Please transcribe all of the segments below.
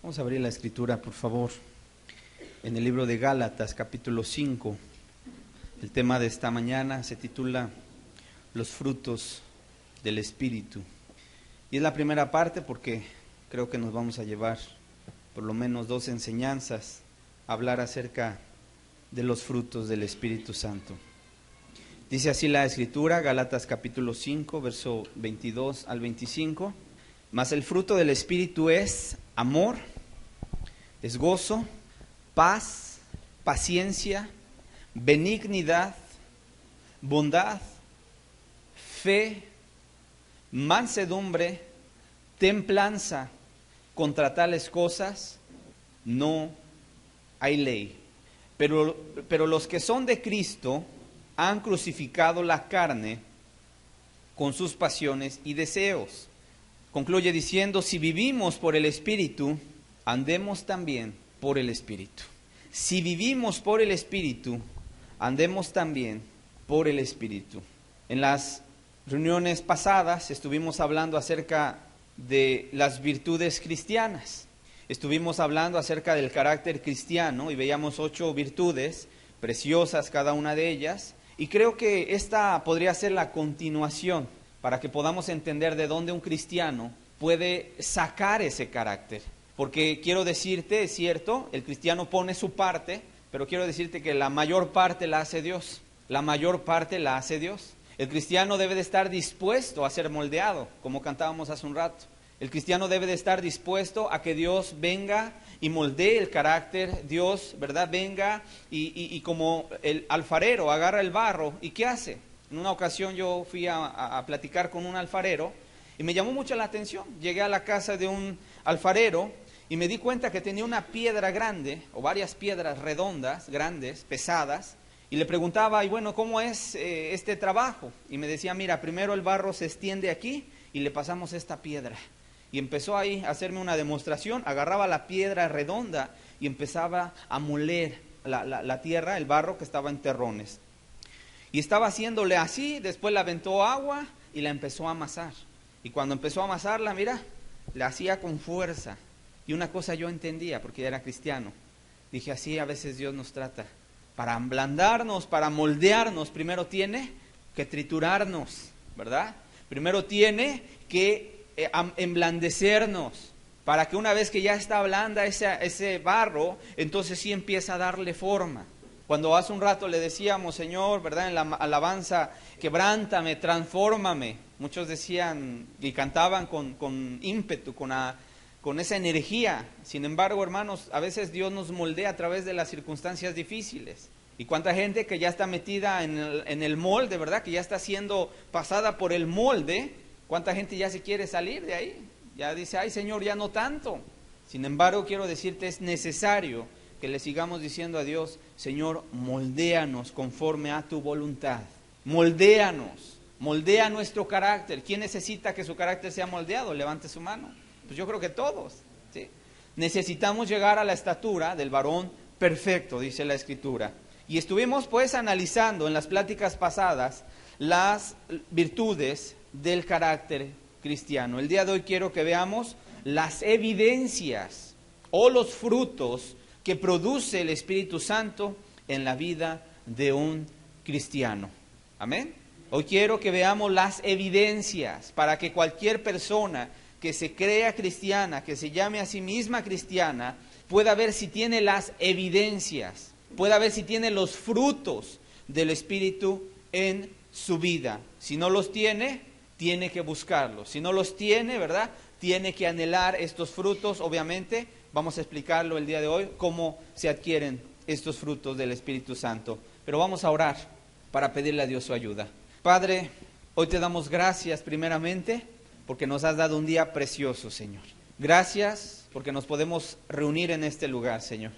Vamos a abrir la escritura, por favor, en el libro de Gálatas, capítulo 5. El tema de esta mañana se titula Los frutos del Espíritu. Y es la primera parte porque creo que nos vamos a llevar por lo menos 2 enseñanzas a hablar acerca de los frutos del Espíritu Santo. Dice así la escritura, Gálatas capítulo 5, verso 22 al 25. Mas el fruto del Espíritu es amor, es gozo, paz, paciencia, benignidad, bondad, fe, mansedumbre, templanza. Contra tales cosas no hay ley. Pero los que son de Cristo han crucificado la carne con sus pasiones y deseos. Concluye diciendo, si vivimos por el Espíritu, andemos también por el Espíritu. Si vivimos por el Espíritu, andemos también por el Espíritu. En las reuniones pasadas estuvimos hablando acerca de las virtudes cristianas. Estuvimos hablando acerca del carácter cristiano y veíamos 8 virtudes, preciosas cada una de ellas. Y creo que esta podría ser la continuación para que podamos entender de dónde un cristiano puede sacar ese carácter. Porque quiero decirte, es cierto, el cristiano pone su parte, pero quiero decirte que la mayor parte la hace Dios. La mayor parte la hace Dios. El cristiano debe de estar dispuesto a ser moldeado, como cantábamos hace un rato. El cristiano debe de estar dispuesto a que Dios venga y moldee el carácter. Dios, ¿verdad? Venga y como el alfarero agarra el barro, ¿y qué hace? En una ocasión yo fui a platicar con un alfarero y me llamó mucho la atención. Llegué a la casa de un alfarero y me di cuenta que tenía una piedra grande, o varias piedras redondas, grandes, pesadas, y le preguntaba, y bueno, ¿cómo es este trabajo? Y me decía, mira, primero el barro se extiende aquí y le pasamos esta piedra. Y empezó ahí a hacerme una demostración, agarraba la piedra redonda y empezaba a moler la tierra, el barro que estaba en terrones. Y estaba haciéndole así, después le aventó agua y la empezó a amasar. Y cuando empezó a amasarla, mira, la hacía con fuerza. Y una cosa yo entendía, porque ya era cristiano. Dije, así a veces Dios nos trata. Para ablandarnos, para moldearnos, primero tiene que triturarnos, ¿verdad? Primero tiene que emblandecernos, para que una vez que ya está blanda ese barro, entonces sí empieza a darle forma. Cuando hace un rato le decíamos, Señor, ¿verdad? En la alabanza, quebrántame, transfórmame. Muchos decían y cantaban con ímpetu, con esa energía. Sin embargo, hermanos, a veces Dios nos moldea a través de las circunstancias difíciles. Y cuánta gente que ya está metida en el molde, ¿verdad? Que ya está siendo pasada por el molde. Cuánta gente ya se quiere salir de ahí. Ya dice, ay Señor, ya no tanto. Sin embargo, quiero decirte, es necesario que le sigamos diciendo a Dios, Señor, moldéanos conforme a tu voluntad. Moldéanos, moldea nuestro carácter. ¿Quién necesita que su carácter sea moldeado? Levante su mano. Pues yo creo que todos, ¿sí? Necesitamos llegar a la estatura del varón perfecto, dice la Escritura. Y estuvimos pues analizando en las pláticas pasadas las virtudes del carácter cristiano. El día de hoy quiero que veamos las evidencias o los frutos que produce el Espíritu Santo en la vida de un cristiano. Amén. Hoy quiero que veamos las evidencias para que cualquier persona que se crea cristiana, que se llame a sí misma cristiana, pueda ver si tiene las evidencias, pueda ver si tiene los frutos del Espíritu en su vida. Si no los tiene, tiene que buscarlos. Si no los tiene, ¿verdad? Tiene que anhelar estos frutos. Obviamente, vamos a explicarlo el día de hoy, cómo se adquieren estos frutos del Espíritu Santo. Pero vamos a orar para pedirle a Dios su ayuda. Padre, hoy te damos gracias primeramente porque nos has dado un día precioso, Señor. Gracias porque nos podemos reunir en este lugar, Señor.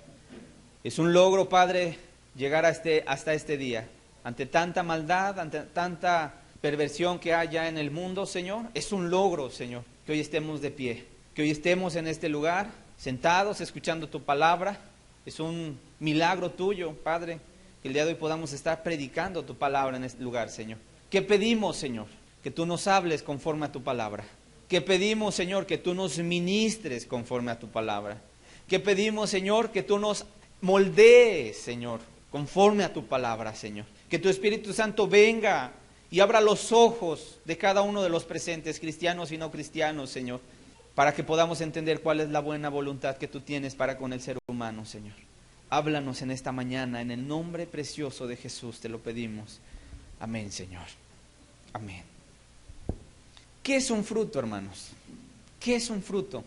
Es un logro, Padre, llegar hasta este día. Ante tanta maldad, ante tanta perversión que hay ya en el mundo, Señor, es un logro, Señor, que hoy estemos de pie, que hoy estemos en este lugar, sentados, escuchando tu palabra. Es un milagro tuyo, Padre, que el día de hoy podamos estar predicando tu palabra en este lugar, Señor. ¿Qué pedimos, Señor? Que tú nos hables conforme a tu palabra. Que pedimos, Señor, que tú nos ministres conforme a tu palabra. ¿Qué pedimos, Señor? Que tú nos moldees, Señor, conforme a tu palabra, Señor. Que tu Espíritu Santo venga y abra los ojos de cada uno de los presentes, cristianos y no cristianos, Señor, para que podamos entender cuál es la buena voluntad que tú tienes para con el ser humano, Señor. Háblanos en esta mañana, en el nombre precioso de Jesús te lo pedimos. Amén, Señor. Amén. ¿Qué es un fruto, hermanos? ¿Qué es un fruto?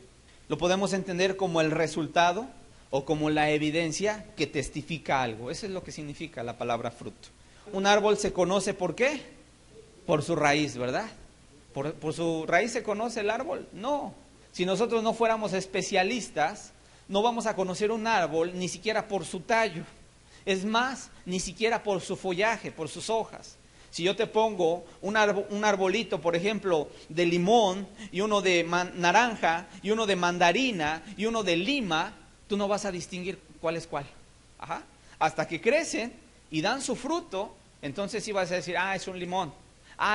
Lo podemos entender como el resultado o como la evidencia que testifica algo. Eso es lo que significa la palabra fruto. Un árbol se conoce ¿por qué? Por su raíz, ¿verdad? ¿Por su raíz se conoce el árbol? No. Si nosotros no fuéramos especialistas, no vamos a conocer un árbol ni siquiera por su tallo. Es más, ni siquiera por su follaje, por sus hojas. Si yo te pongo un arbolito, por ejemplo, de limón, y uno de naranja, y uno de mandarina, y uno de lima, tú no vas a distinguir cuál es cuál. Ajá. Hasta que crecen y dan su fruto, entonces sí vas a decir, es un limón,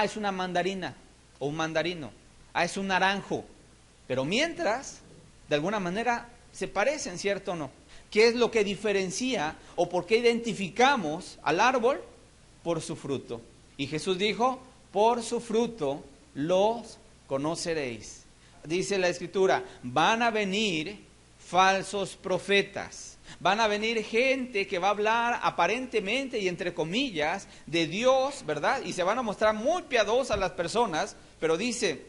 es una mandarina, o un mandarino, es un naranjo. Pero mientras, de alguna manera, se parecen, ¿cierto o no? ¿Qué es lo que diferencia o por qué identificamos al árbol? Por su fruto. Y Jesús dijo, por su fruto los conoceréis. Dice la Escritura, van a venir falsos profetas. Van a venir gente que va a hablar aparentemente y entre comillas de Dios, ¿verdad? Y se van a mostrar muy piadosas las personas, pero dice,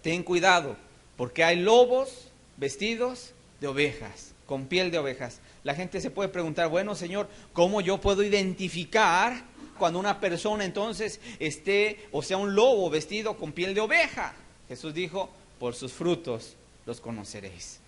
ten cuidado, porque hay lobos vestidos de ovejas, con piel de ovejas. La gente se puede preguntar, bueno, Señor, ¿cómo yo puedo identificar cuando una persona entonces esté, o sea, un lobo vestido con piel de oveja? Jesús dijo, por sus frutos los conoceréis.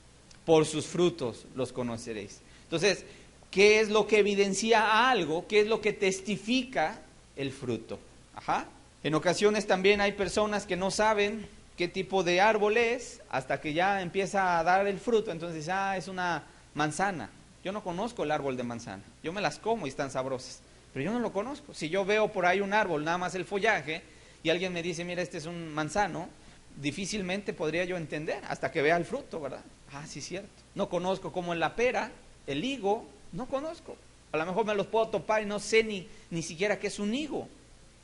Por sus frutos los conoceréis. Entonces, ¿qué es lo que evidencia algo? ¿Qué es lo que testifica el fruto? Ajá. En ocasiones también hay personas que no saben qué tipo de árbol es hasta que ya empieza a dar el fruto. Entonces, es una manzana. Yo no conozco el árbol de manzana. Yo me las como y están sabrosas, pero yo no lo conozco. Si yo veo por ahí un árbol, nada más el follaje, y alguien me dice, mira, este es un manzano, difícilmente podría yo entender hasta que vea el fruto, ¿verdad? Sí, cierto. No conozco como en la pera, el higo, no conozco. A lo mejor me los puedo topar y no sé ni siquiera qué es un higo.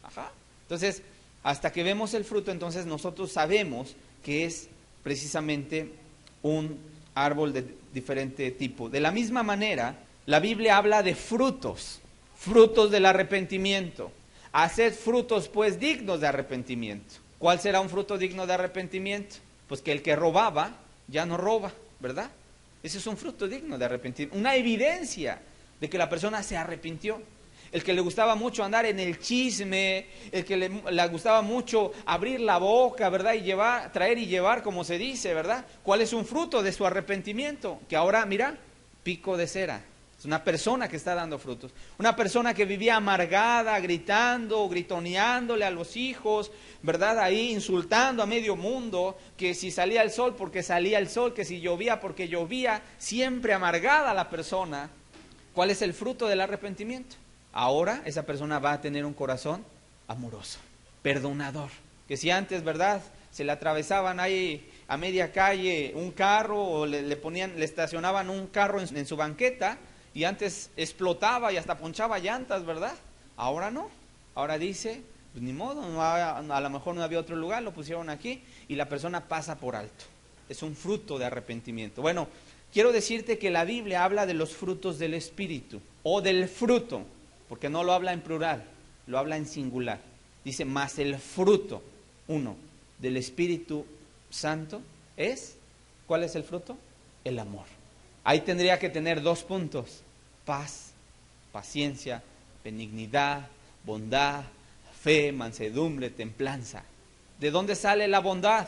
Ajá. Entonces, hasta que vemos el fruto, entonces nosotros sabemos que es precisamente un árbol de diferente tipo. De la misma manera, la Biblia habla de frutos, frutos del arrepentimiento. Haced frutos pues dignos de arrepentimiento. ¿Cuál será un fruto digno de arrepentimiento? Pues que el que robaba ya no roba, ¿verdad? Ese es un fruto digno de arrepentimiento, una evidencia de que la persona se arrepintió. El que le gustaba mucho andar en el chisme, el que le gustaba mucho abrir la boca, ¿verdad? Y traer y llevar, como se dice, ¿verdad? ¿Cuál es un fruto de su arrepentimiento? Que ahora, mira, pico de cera. Es una persona que está dando frutos. Una persona que vivía amargada, gritando, gritoneándole a los hijos, ¿verdad? Ahí insultando a medio mundo, que si salía el sol porque salía el sol, que si llovía porque llovía, siempre amargada la persona. ¿Cuál es el fruto del arrepentimiento? Ahora esa persona va a tener un corazón amoroso, perdonador. Que si antes, ¿verdad?, se le atravesaban ahí a media calle un carro o le estacionaban un carro en su banqueta y antes explotaba y hasta ponchaba llantas, ¿verdad? Ahora no. Ahora dice, pues ni modo, a lo mejor no había otro lugar, lo pusieron aquí y la persona pasa por alto. Es un fruto de arrepentimiento. Bueno, quiero decirte que la Biblia habla de los frutos del Espíritu o del fruto, porque no lo habla en plural, lo habla en singular. Dice, más el fruto, uno, del Espíritu Santo es, ¿cuál es el fruto? El amor. Ahí tendría que tener 2 puntos, paz, paciencia, benignidad, bondad, fe, mansedumbre, templanza. ¿De dónde sale la bondad?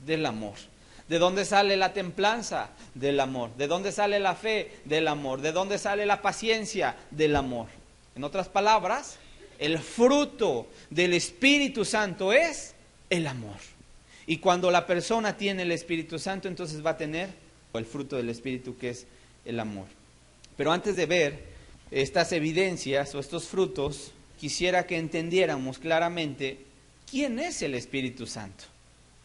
Del amor. ¿De dónde sale la templanza? Del amor. ¿De dónde sale la fe? Del amor. ¿De dónde sale la paciencia? Del amor. En otras palabras, el fruto del Espíritu Santo es el amor. Y cuando la persona tiene el Espíritu Santo, entonces va a tener el fruto del Espíritu, que es el amor. Pero antes de ver estas evidencias o estos frutos, quisiera que entendiéramos claramente quién es el Espíritu Santo.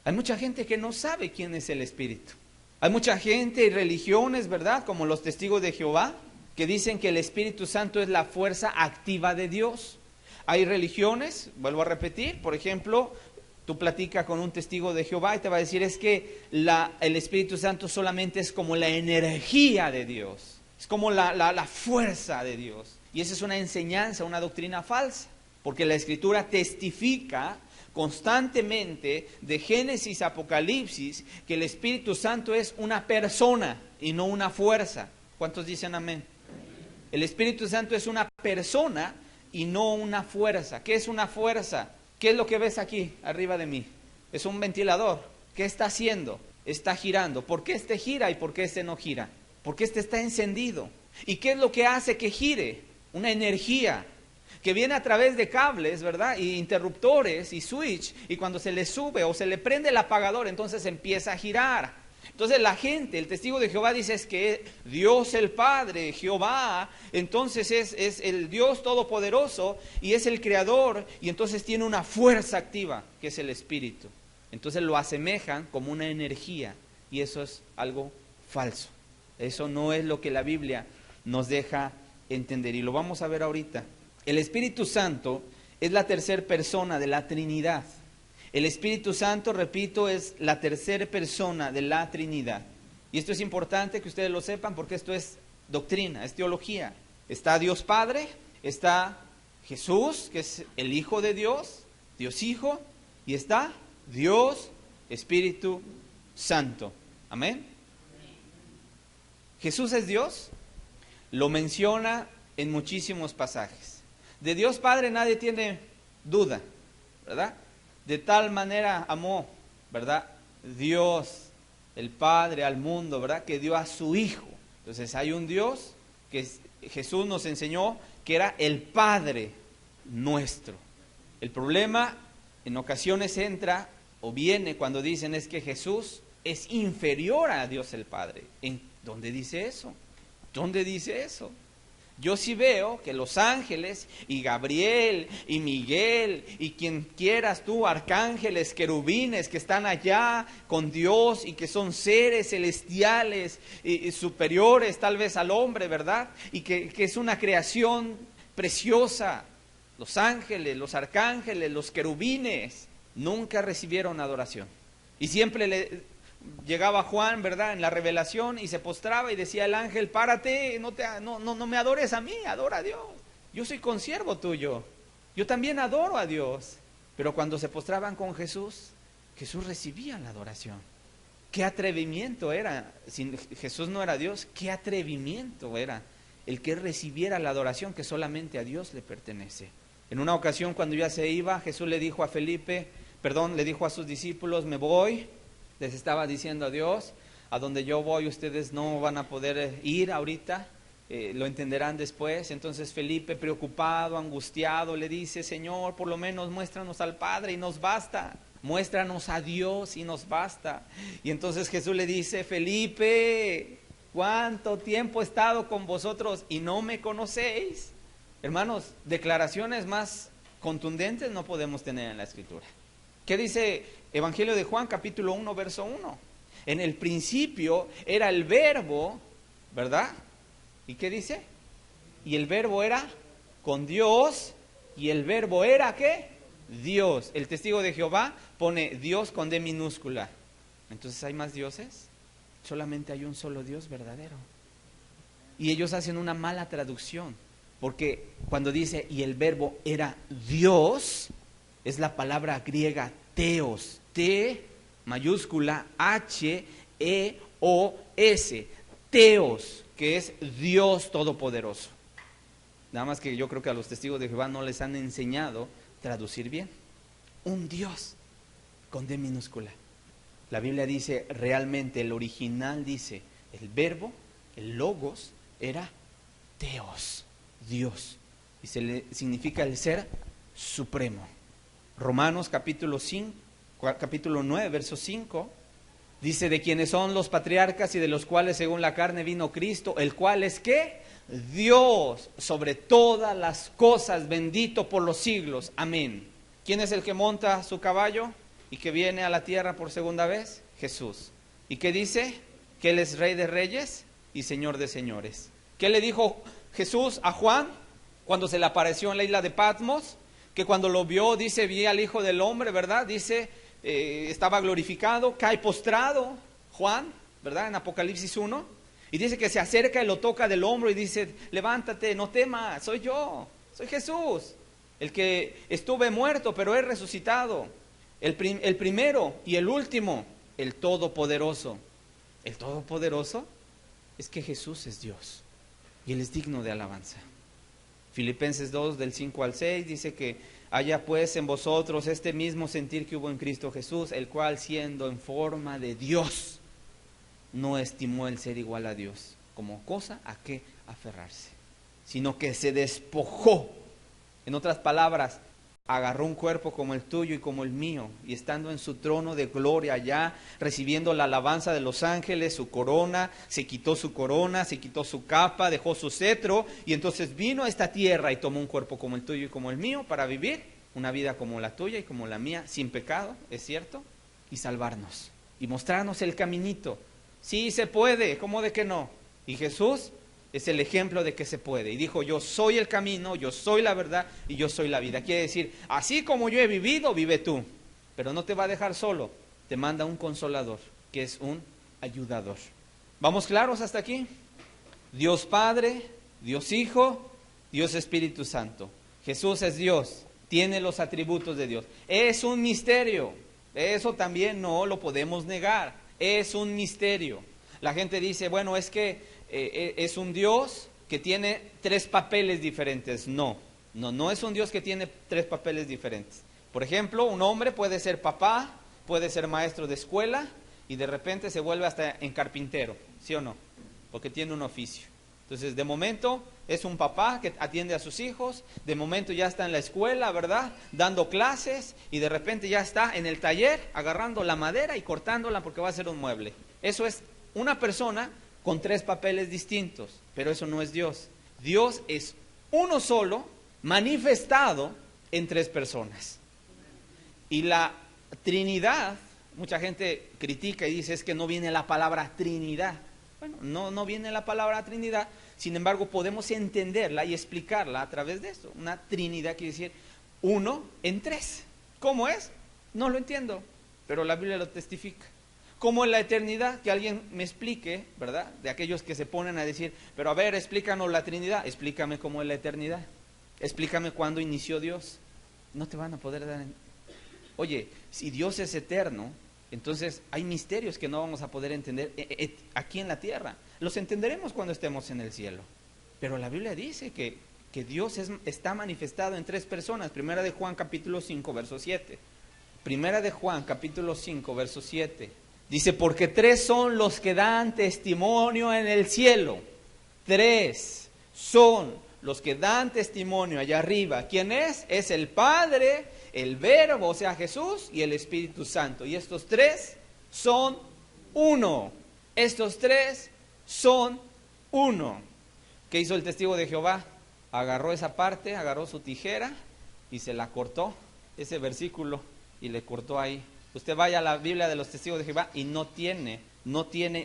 Hay mucha gente que no sabe quién es el Espíritu. Hay mucha gente y religiones, ¿verdad? Como los testigos de Jehová, que dicen que el Espíritu Santo es la fuerza activa de Dios. Hay religiones, vuelvo a repetir, por ejemplo, tú platicas con un testigo de Jehová y te va a decir es que el Espíritu Santo solamente es como la energía de Dios, es como la fuerza de Dios. Y esa es una enseñanza, una doctrina falsa, porque la Escritura testifica constantemente de Génesis a Apocalipsis que el Espíritu Santo es una persona y no una fuerza. ¿Cuántos dicen amén? El Espíritu Santo es una persona y no una fuerza. ¿Qué es una fuerza? ¿Qué es lo que ves aquí arriba de mí? Es un ventilador. ¿Qué está haciendo? Está girando. ¿Por qué este gira y por qué este no gira? Porque este está encendido. ¿Y qué es lo que hace que gire? Una energía que viene a través de cables, ¿verdad? Y interruptores y switch. Y cuando se le sube o se le prende el apagador, entonces empieza a girar. Entonces la gente, el testigo de Jehová dice es que Dios el Padre, Jehová, entonces es el Dios todopoderoso y es el creador y entonces tiene una fuerza activa que es el Espíritu. Entonces lo asemejan como una energía y eso es algo falso. Eso no es lo que la Biblia nos deja entender y lo vamos a ver ahorita. El Espíritu Santo es la tercera persona de la Trinidad. El Espíritu Santo, repito, es la tercera persona de la Trinidad. Y esto es importante que ustedes lo sepan porque esto es doctrina, es teología. Está Dios Padre, está Jesús, que es el Hijo de Dios, Dios Hijo, y está Dios Espíritu Santo. Amén. Jesús es Dios, lo menciona en muchísimos pasajes. De Dios Padre nadie tiene duda, ¿verdad? De tal manera amó, ¿verdad? Dios, el Padre al mundo, ¿verdad? Que dio a su Hijo. Entonces hay un Dios que Jesús nos enseñó que era el Padre nuestro. El problema en ocasiones entra o viene cuando dicen es que Jesús es inferior a Dios el Padre. ¿En dónde dice eso? ¿Dónde dice eso? Yo sí veo que los ángeles y Gabriel y Miguel y quien quieras tú, arcángeles, querubines que están allá con Dios y que son seres celestiales y superiores tal vez al hombre, ¿verdad? Y que es una creación preciosa. Los ángeles, los arcángeles, los querubines nunca recibieron adoración. Y siempre llegaba Juan, ¿verdad?, en la revelación y se postraba y decía el ángel, párate, no me adores a mí, adora a Dios. Yo soy consiervo tuyo, yo también adoro a Dios. Pero cuando se postraban con Jesús, Jesús recibía la adoración. Qué atrevimiento era, si Jesús no era Dios, qué atrevimiento era el que recibiera la adoración que solamente a Dios le pertenece. En una ocasión cuando ya se iba, Jesús le dijo le dijo a sus discípulos, me voy. Les estaba diciendo a Dios, a donde yo voy ustedes no van a poder ir ahorita, lo entenderán después. Entonces Felipe, preocupado, angustiado, le dice, Señor, por lo menos muéstranos al Padre y nos basta. Muéstranos a Dios y nos basta. Y entonces Jesús le dice, Felipe, ¿cuánto tiempo he estado con vosotros y no me conocéis? Hermanos, declaraciones más contundentes no podemos tener en la Escritura. ¿Qué dice Evangelio de Juan, capítulo 1, verso 1? En el principio era el verbo, ¿verdad? ¿Y qué dice? Y el verbo era con Dios, y el verbo era, ¿qué? Dios. El testigo de Jehová pone Dios con D minúscula. Entonces, ¿hay más dioses? Solamente hay un solo Dios verdadero. Y ellos hacen una mala traducción, porque cuando dice, y el verbo era Dios, es la palabra griega teos, T mayúscula H E O S, teos, que es Dios todopoderoso. Nada más que yo creo que a los testigos de Jehová no les han enseñado traducir bien. Un Dios con D minúscula. La Biblia dice realmente, el original dice, el verbo, el logos, era teos, Dios, y significa el ser supremo. Romanos capítulo 9, verso 5, dice, de quienes son los patriarcas y de los cuales según la carne vino Cristo, el cual es ¿qué? Dios sobre todas las cosas, bendito por los siglos. Amén. ¿Quién es el que monta su caballo y que viene a la tierra por segunda vez? Jesús. ¿Y qué dice? que Él es Rey de Reyes y Señor de Señores. ¿Qué le dijo Jesús a Juan cuando se le apareció en la isla de Patmos? Que cuando lo vio, dice, vi al Hijo del Hombre, ¿verdad? Dice, estaba glorificado, cae postrado Juan, ¿verdad? En Apocalipsis 1. Y dice que se acerca y lo toca del hombro y dice, levántate, no temas, soy yo, soy Jesús, el que estuve muerto, pero he resucitado. El primero y el último, el Todopoderoso. El Todopoderoso es que Jesús es Dios y Él es digno de alabanza. Filipenses 2, del 5 al 6, dice que haya pues en vosotros este mismo sentir que hubo en Cristo Jesús, el cual siendo en forma de Dios, no estimó el ser igual a Dios como cosa a que aferrarse, sino que se despojó. En otras palabras, agarró un cuerpo como el tuyo y como el mío, y estando en su trono de gloria allá, recibiendo la alabanza de los ángeles, su corona, se quitó su corona, se quitó su capa, dejó su cetro, y entonces vino a esta tierra y tomó un cuerpo como el tuyo y como el mío para vivir una vida como la tuya y como la mía, sin pecado, es cierto, y salvarnos, y mostrarnos el caminito. Sí se puede, ¿cómo de que no? Y Jesús es el ejemplo de que se puede. Y dijo, yo soy el camino, yo soy la verdad y yo soy la vida. Quiere decir, así como yo he vivido, vive tú. Pero no te va a dejar solo, te manda un consolador, que es un ayudador. ¿Vamos claros hasta aquí? Dios Padre, Dios Hijo, Dios Espíritu Santo. Jesús es Dios, tiene los atributos de Dios. Es un misterio, eso también no lo podemos negar. Es un misterio. La gente dice, bueno, es que es un Dios que tiene tres papeles diferentes. No es un Dios que tiene tres papeles diferentes. Por ejemplo, un hombre puede ser papá, puede ser maestro de escuela y de repente se vuelve hasta en carpintero, ¿sí o no? Porque tiene un oficio. Entonces, de momento es un papá que atiende a sus hijos, de momento ya está en la escuela, ¿verdad? Dando clases y de repente ya está en el taller agarrando la madera y cortándola porque va a hacer un mueble. Eso es una persona con tres papeles distintos, pero eso no es Dios. Dios es uno solo, manifestado en tres personas. Y la Trinidad, mucha gente critica y dice es que no viene la palabra Trinidad. Bueno, no viene la palabra Trinidad, sin embargo podemos entenderla y explicarla a través de esto. Una Trinidad quiere decir uno en tres. ¿Cómo es? No lo entiendo, pero la Biblia lo testifica. ¿Cómo es la eternidad? Que alguien me explique, ¿verdad? De aquellos que se ponen a decir, pero a ver, explícanos la Trinidad. Explícame cómo es la eternidad. Explícame cuándo inició Dios. No te van a poder dar... Oye, si Dios es eterno, entonces hay misterios que no vamos a poder entender aquí en la tierra. Los entenderemos cuando estemos en el cielo. Pero la Biblia dice que Dios está manifestado en tres personas. Primera de Juan capítulo 5, verso 7. Primera de Juan capítulo 5, verso 7. Dice, porque tres son los que dan testimonio en el cielo. Tres son los que dan testimonio allá arriba. ¿Quién es? Es el Padre, el Verbo, o sea Jesús, y el Espíritu Santo. Y estos tres son uno. Estos tres son uno. ¿Qué hizo el testigo de Jehová? Agarró esa parte, agarró su tijera y se la cortó, ese versículo, y le cortó ahí. Usted vaya a la Biblia de los testigos de Jehová y no tiene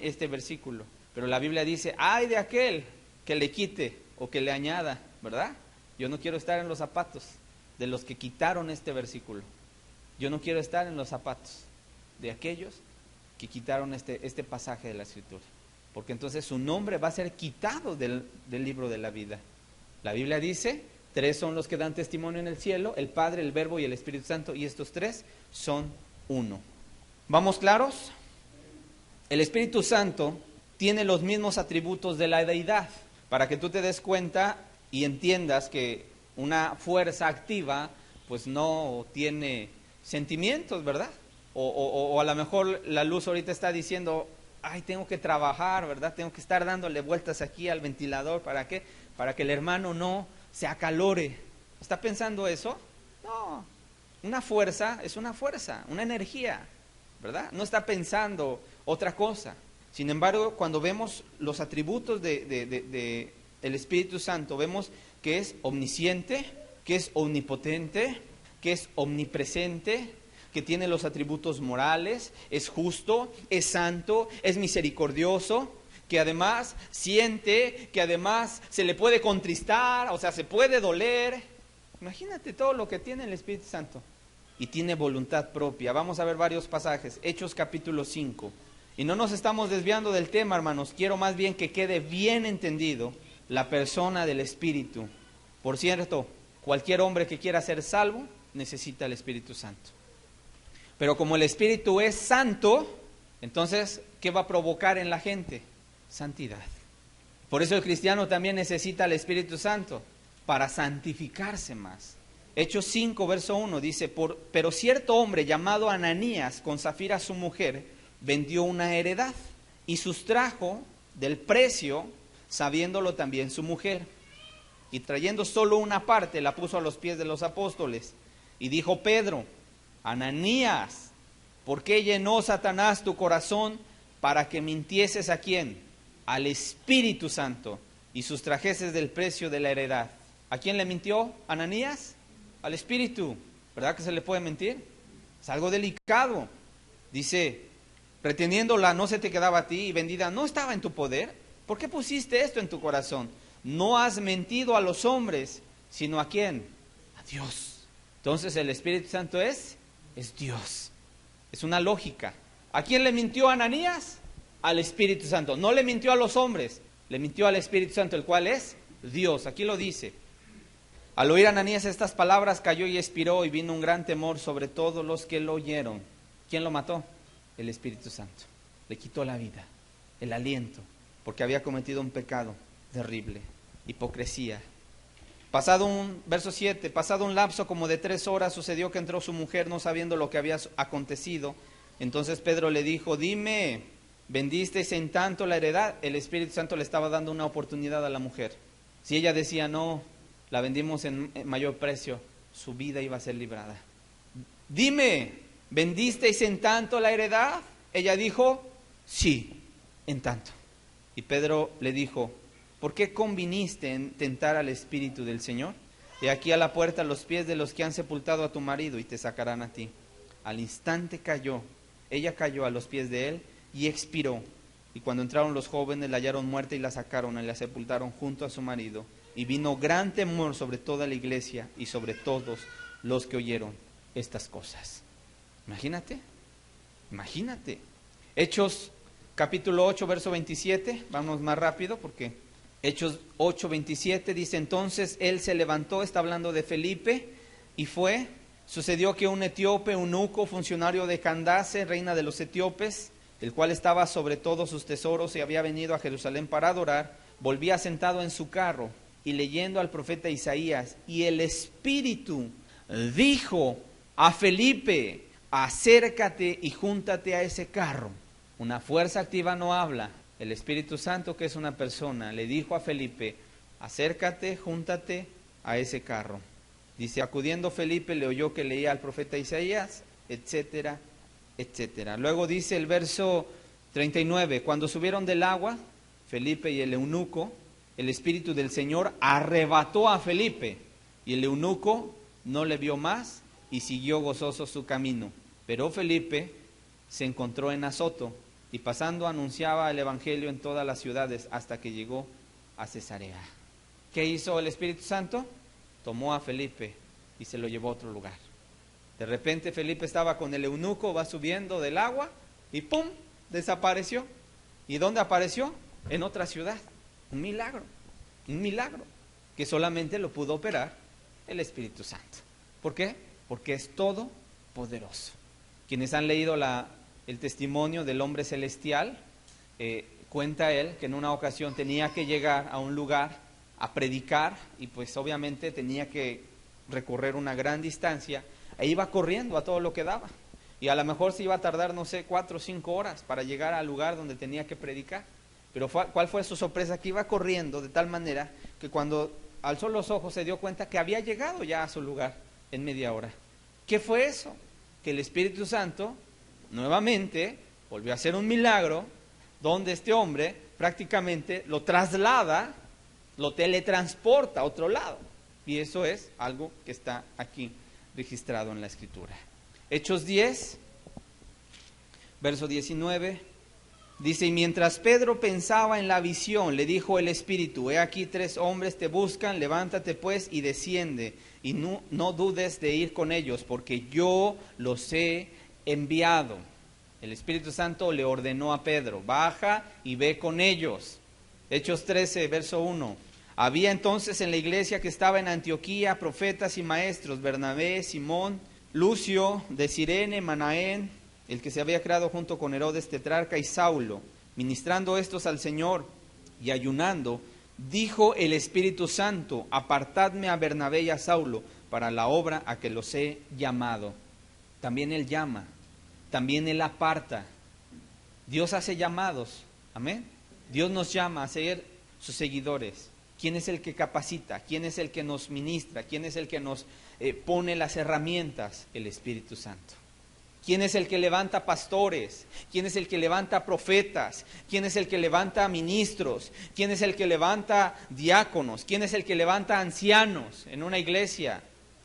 este versículo. Pero la Biblia dice, ay de aquel que le quite o que le añada, ¿verdad? Yo no quiero estar en los zapatos de los que quitaron este versículo. Yo no quiero estar en los zapatos de aquellos que quitaron este pasaje de la Escritura. Porque entonces su nombre va a ser quitado del libro de la vida. La Biblia dice, tres son los que dan testimonio en el cielo, el Padre, el Verbo y el Espíritu Santo, y estos tres son uno. ¿Vamos claros? El Espíritu Santo tiene los mismos atributos de la deidad, para que tú te des cuenta y entiendas que una fuerza activa pues no tiene sentimientos, ¿verdad? O a lo mejor la luz ahorita está diciendo, ay, tengo que trabajar, ¿verdad? Tengo que estar dándole vueltas aquí al ventilador, ¿para qué? Para que el hermano no se acalore. ¿Está pensando eso? No. Una fuerza es una fuerza, una energía, ¿verdad? No está pensando otra cosa. Sin embargo, cuando vemos los atributos del Espíritu Santo, vemos que es omnisciente, que es omnipotente, que es omnipresente, que tiene los atributos morales, es justo, es santo, es misericordioso, que además siente, que además se le puede contristar, o sea, se puede doler. Imagínate todo lo que tiene el Espíritu Santo. Y tiene voluntad propia. Vamos a ver varios pasajes. Hechos capítulo 5. Y no nos estamos desviando del tema, hermanos. Quiero más bien que quede bien entendido la persona del Espíritu. Por cierto, cualquier hombre que quiera ser salvo necesita el Espíritu Santo. Pero como el Espíritu es santo, entonces, ¿qué va a provocar en la gente? Santidad. Por eso el cristiano también necesita el Espíritu Santo, para santificarse más. Hechos 5, verso 1 dice, pero cierto hombre llamado Ananías, con Zafira su mujer, vendió una heredad y sustrajo del precio, sabiéndolo también su mujer. Y trayendo solo una parte, la puso a los pies de los apóstoles. Y dijo Pedro, Ananías, ¿por qué llenó Satanás tu corazón para que mintieses a quién? Al Espíritu Santo, y sustrajeses del precio de la heredad. ¿A quién le mintió Ananías? Al Espíritu. ¿Verdad que se le puede mentir? Es algo delicado. Dice, reteniéndola no se te quedaba a ti, y vendida no estaba en tu poder. ¿Por qué pusiste esto en tu corazón? No has mentido a los hombres, sino ¿a quién? A Dios. Entonces el Espíritu Santo es Dios. Es una lógica. ¿A quién le mintió Ananías? Al Espíritu Santo. No le mintió a los hombres, le mintió al Espíritu Santo, el cual es Dios. Aquí lo dice. Al oír Ananías estas palabras, cayó y expiró, y vino un gran temor sobre todos los que lo oyeron. ¿Quién lo mató? El Espíritu Santo. Le quitó la vida, el aliento, porque había cometido un pecado terrible, hipocresía. Verso 7, pasado un lapso como de 3 horas, sucedió que entró su mujer, no sabiendo lo que había acontecido. Entonces Pedro le dijo, dime, ¿vendisteis en tanto la heredad? El Espíritu Santo le estaba dando una oportunidad a la mujer. Si ella decía, no, la vendimos en mayor precio, su vida iba a ser librada. Dime, ¿vendisteis en tanto la heredad? Ella dijo, sí, en tanto. Y Pedro le dijo, ¿por qué conviniste en tentar al Espíritu del Señor? He aquí a la puerta los pies de los que han sepultado a tu marido y te sacarán a ti. Al instante ella cayó a los pies de él y expiró. Y cuando entraron los jóvenes la hallaron muerta y la sacaron y la sepultaron junto a su marido. Y vino gran temor sobre toda la iglesia y sobre todos los que oyeron estas cosas. Imagínate. Hechos capítulo 8, verso 27. Vamos más rápido porque Hechos 8, 27 dice, entonces él se levantó, está hablando de Felipe, y fue. Sucedió que un etíope, eunuco, funcionario de Candace, reina de los etíopes, el cual estaba sobre todos sus tesoros y había venido a Jerusalén para adorar, volvía sentado en su carro y leyendo al profeta Isaías, y el Espíritu dijo a Felipe, acércate y júntate a ese carro. Una fuerza activa no habla. El Espíritu Santo, que es una persona, le dijo a Felipe, acércate, júntate a ese carro. Dice, acudiendo Felipe le oyó que leía al profeta Isaías, etcétera, etcétera. Luego dice el verso 39, cuando subieron del agua, Felipe y el eunuco, el Espíritu del Señor arrebató a Felipe, y el eunuco no le vio más y siguió gozoso su camino. Pero Felipe se encontró en Azoto, y pasando anunciaba el Evangelio en todas las ciudades hasta que llegó a Cesarea. ¿Qué hizo el Espíritu Santo? Tomó a Felipe y se lo llevó a otro lugar. De repente Felipe estaba con el eunuco, va subiendo del agua y ¡pum!, desapareció. ¿Y dónde apareció? En otra ciudad. Un milagro que solamente lo pudo operar el Espíritu Santo. ¿Por qué? Porque es todopoderoso. Quienes han leído el testimonio del hombre celestial, cuenta él que en una ocasión tenía que llegar a un lugar a predicar y pues obviamente tenía que recorrer una gran distancia e iba corriendo a todo lo que daba. Y a lo mejor se iba a tardar, 4 o 5 horas para llegar al lugar donde tenía que predicar. Pero ¿cuál fue su sorpresa? Que iba corriendo de tal manera que cuando alzó los ojos se dio cuenta que había llegado ya a su lugar en media hora. ¿Qué fue eso? Que el Espíritu Santo nuevamente volvió a hacer un milagro donde este hombre prácticamente lo traslada, lo teletransporta a otro lado. Y eso es algo que está aquí registrado en la Escritura. Hechos 10, verso 19. Dice, y mientras Pedro pensaba en la visión, le dijo el Espíritu, he aquí 3 hombres te buscan, levántate pues y desciende, y no dudes de ir con ellos, porque yo los he enviado. El Espíritu Santo le ordenó a Pedro, baja y ve con ellos. Hechos 13, verso 1. Había entonces en la iglesia que estaba en Antioquía profetas y maestros, Bernabé, Simón, Lucio de Cirene, Manaén, el que se había creado junto con Herodes tetrarca, y Saulo. Ministrando estos al Señor y ayunando, dijo el Espíritu Santo, apartadme a Bernabé y a Saulo para la obra a que los he llamado. También Él llama, también Él aparta. Dios hace llamados, amén. Dios nos llama a ser sus seguidores. ¿Quién es el que capacita? ¿Quién es el que nos ministra? ¿Quién es el que nos pone las herramientas? El Espíritu Santo. ¿Quién es el que levanta pastores? ¿Quién es el que levanta profetas? ¿Quién es el que levanta ministros? ¿Quién es el que levanta diáconos? ¿Quién es el que levanta ancianos en una iglesia?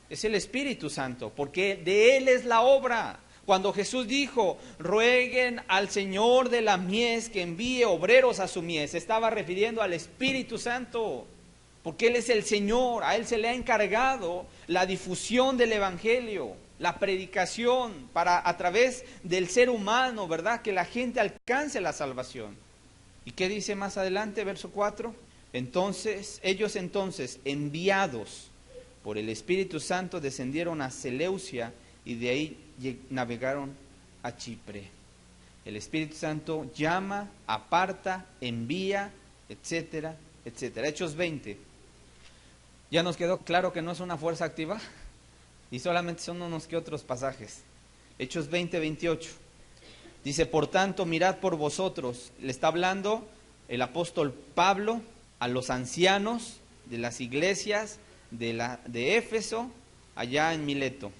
Es el Espíritu Santo, porque de Él es la obra. Cuando Jesús dijo, rueguen al Señor de la mies que envíe obreros a su mies, se estaba refiriendo al Espíritu Santo, porque Él es el Señor, a Él se le ha encargado la difusión del Evangelio, la predicación para a través del ser humano, ¿verdad? Que la gente alcance la salvación. ¿Y qué dice más adelante, verso 4? Ellos enviados por el Espíritu Santo descendieron a Seleucia y de ahí navegaron a Chipre. El Espíritu Santo llama, aparta, envía, etcétera, etcétera. Hechos 20. ¿Ya nos quedó claro que no es una fuerza activa? Y solamente son unos que otros pasajes. Hechos 20, 28. Dice, por tanto, mirad por vosotros. Le está hablando el apóstol Pablo a los ancianos de las iglesias de Éfeso, allá en Mileto.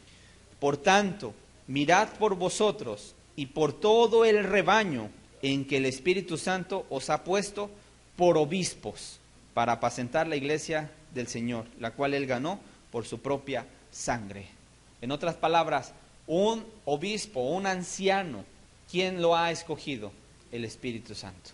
Por tanto, mirad por vosotros y por todo el rebaño en que el Espíritu Santo os ha puesto por obispos, para apacentar la iglesia del Señor, la cual Él ganó por su propia sangre. En otras palabras, un obispo, un anciano, ¿quién lo ha escogido? El Espíritu Santo.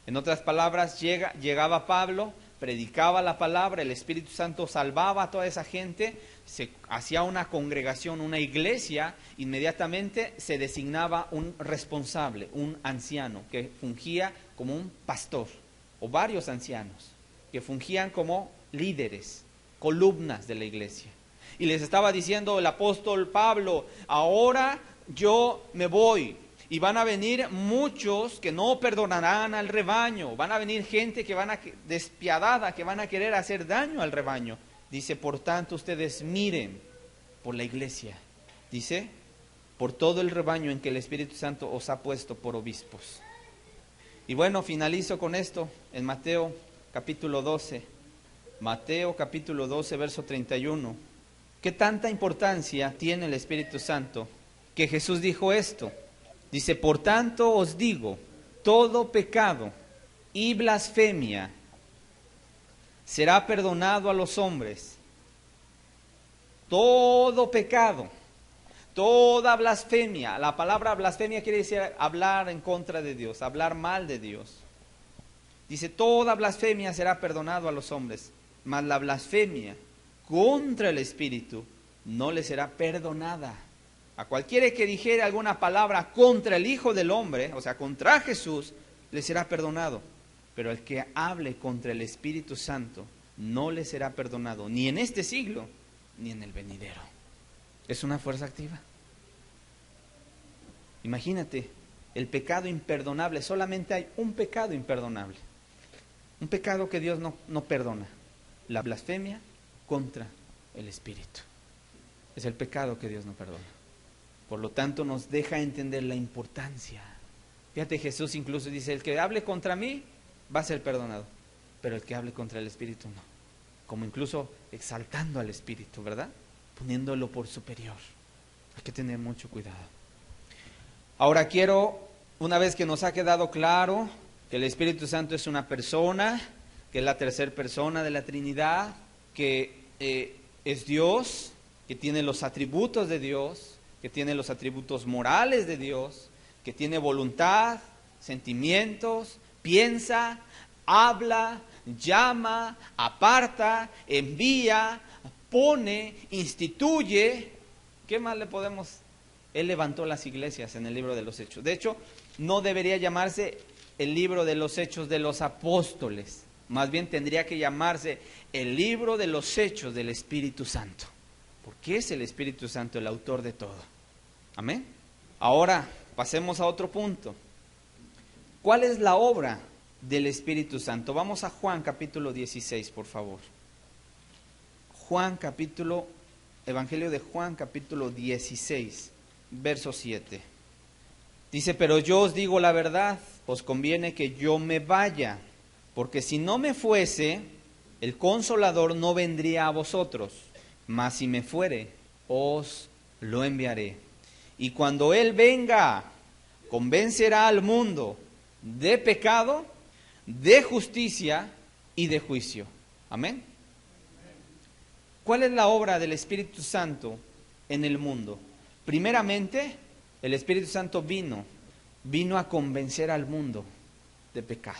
En otras palabras, llegaba Pablo, predicaba la palabra, el Espíritu Santo salvaba a toda esa gente, se hacía una congregación, una iglesia, inmediatamente se designaba un responsable, un anciano, que fungía como un pastor, o varios ancianos, que fungían como líderes, columnas de la iglesia. Y les estaba diciendo el apóstol Pablo, ahora yo me voy, y van a venir muchos que no perdonarán al rebaño, van a venir gente que despiadada, que van a querer hacer daño al rebaño. Dice, por tanto, ustedes miren por la iglesia. Dice, por todo el rebaño en que el Espíritu Santo os ha puesto por obispos. Y bueno, finalizo con esto en Mateo capítulo 12. Mateo capítulo 12, verso 31. ¿Qué tanta importancia tiene el Espíritu Santo? Que Jesús dijo esto. Dice, por tanto os digo, todo pecado y blasfemia será perdonado a los hombres. Todo pecado, toda blasfemia. La palabra blasfemia quiere decir hablar en contra de Dios, hablar mal de Dios. Dice, toda blasfemia será perdonado a los hombres, mas la blasfemia contra el Espíritu no le será perdonada. A cualquiera que dijere alguna palabra contra el Hijo del Hombre, o sea, contra Jesús, le será perdonado. Pero el que hable contra el Espíritu Santo no le será perdonado, ni en este siglo, ni en el venidero. Es una fuerza activa. Imagínate, el pecado imperdonable, solamente hay un pecado imperdonable. Un pecado que Dios no perdona. La blasfemia contra el Espíritu. Es el pecado que Dios no perdona. Por lo tanto, nos deja entender la importancia. Fíjate, Jesús incluso dice, el que hable contra mí va a ser perdonado, pero el que hable contra el Espíritu no. Como incluso exaltando al Espíritu, ¿verdad? Poniéndolo por superior. Hay que tener mucho cuidado. Ahora quiero, una vez que nos ha quedado claro que el Espíritu Santo es una persona, que es la tercera persona de la Trinidad, que es Dios, que tiene los atributos de Dios, que tiene los atributos morales de Dios, que tiene voluntad, sentimientos, piensa, habla, llama, aparta, envía, pone, instituye. ¿Qué más le podemos? Él levantó las iglesias en el libro de los Hechos. De hecho, no debería llamarse el libro de los Hechos de los Apóstoles. Más bien tendría que llamarse el libro de los Hechos del Espíritu Santo. Porque es el Espíritu Santo el autor de todo. Amén. Ahora pasemos a otro punto. ¿Cuál es la obra del Espíritu Santo? Vamos a Juan capítulo 16, por favor. Evangelio de Juan capítulo 16, verso 7. Dice, pero yo os digo la verdad, os conviene que yo me vaya, porque si no me fuese, el Consolador no vendría a vosotros, mas si me fuere, os lo enviaré. Y cuando Él venga, convencerá al mundo de pecado, de justicia y de juicio. Amén. ¿Cuál es la obra del Espíritu Santo en el mundo? Primeramente, el Espíritu Santo vino a convencer al mundo de pecado.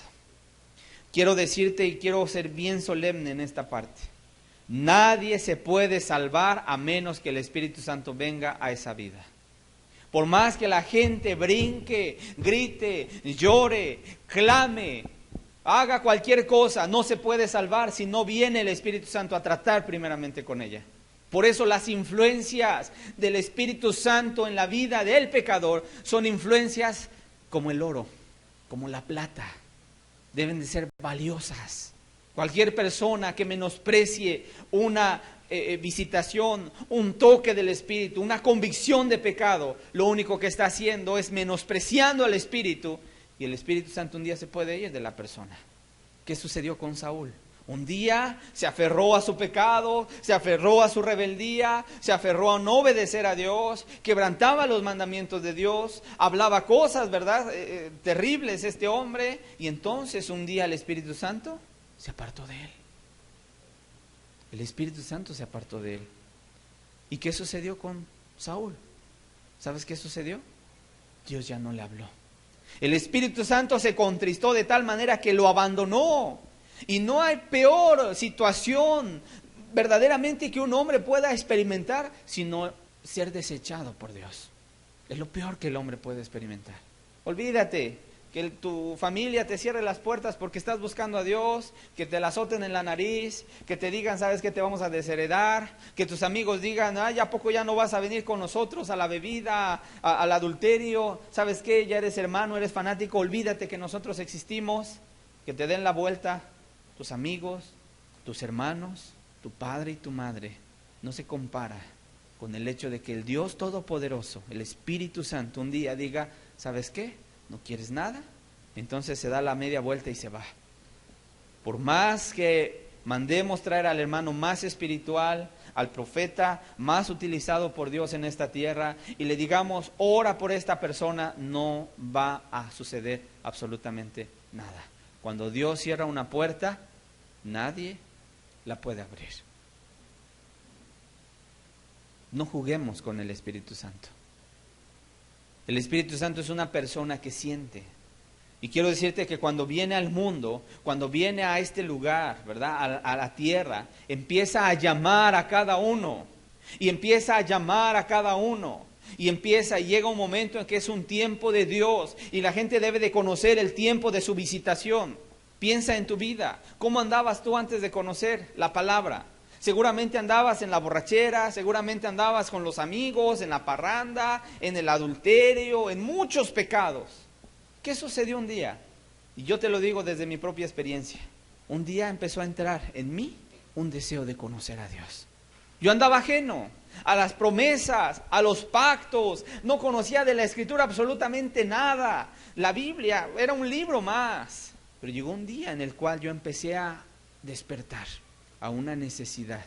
Quiero decirte y quiero ser bien solemne en esta parte. Nadie se puede salvar a menos que el Espíritu Santo venga a esa vida. Por más que la gente brinque, grite, llore, clame, haga cualquier cosa, no se puede salvar si no viene el Espíritu Santo a tratar primeramente con ella. Por eso las influencias del Espíritu Santo en la vida del pecador son influencias como el oro, como la plata. Deben de ser valiosas. Cualquier persona que menosprecie una visitación, un toque del Espíritu, una convicción de pecado, lo único que está haciendo es menospreciando al Espíritu, y el Espíritu Santo un día se puede ir de la persona. ¿Qué sucedió con Saúl? Un día se aferró a su pecado, se aferró a su rebeldía, se aferró a no obedecer a Dios, quebrantaba los mandamientos de Dios, hablaba cosas, ¿verdad? Terribles este hombre, y entonces un día el Espíritu Santo se apartó de él. El Espíritu Santo se apartó de él. ¿Y qué sucedió con Saúl? ¿Sabes qué sucedió? Dios ya no le habló. El Espíritu Santo se contristó de tal manera que lo abandonó. Y no hay peor situación verdaderamente que un hombre pueda experimentar sino ser desechado por Dios. Es lo peor que el hombre puede experimentar. Olvídate que tu familia te cierre las puertas porque estás buscando a Dios, que te la azoten en la nariz, que te digan, ¿sabes qué? Te vamos a desheredar, que tus amigos digan, ay, ¿a poco ya no vas a venir con nosotros a la bebida, al adulterio? ¿Sabes qué? Ya eres hermano, eres fanático, olvídate que nosotros existimos, que te den la vuelta. Tus amigos, tus hermanos, tu padre y tu madre, no se compara con el hecho de que el Dios Todopoderoso, el Espíritu Santo, un día diga, ¿sabes qué? ¿No quieres nada? Entonces se da la media vuelta y se va. Por más que mandemos traer al hermano más espiritual, al profeta más utilizado por Dios en esta tierra, y le digamos, ora por esta persona, no va a suceder absolutamente nada. Cuando Dios cierra una puerta, nadie la puede abrir. No juguemos con el Espíritu Santo. El Espíritu Santo es una persona que siente. Y quiero decirte que cuando viene al mundo, cuando viene a este lugar, ¿verdad? A la tierra, empieza a llamar a cada uno. Y empieza a llamar a cada uno. Y llega un momento en que es un tiempo de Dios. Y la gente debe de conocer el tiempo de su visitación. Piensa en tu vida. ¿Cómo andabas tú antes de conocer la palabra? Seguramente andabas en la borrachera, seguramente andabas con los amigos, en la parranda, en el adulterio, en muchos pecados. ¿Qué sucedió un día? Y yo te lo digo desde mi propia experiencia. Un día empezó a entrar en mí un deseo de conocer a Dios. Yo andaba ajeno a las promesas, a los pactos, no conocía de la Escritura absolutamente nada. La Biblia era un libro más. Pero llegó un día en el cual yo empecé a despertar a una necesidad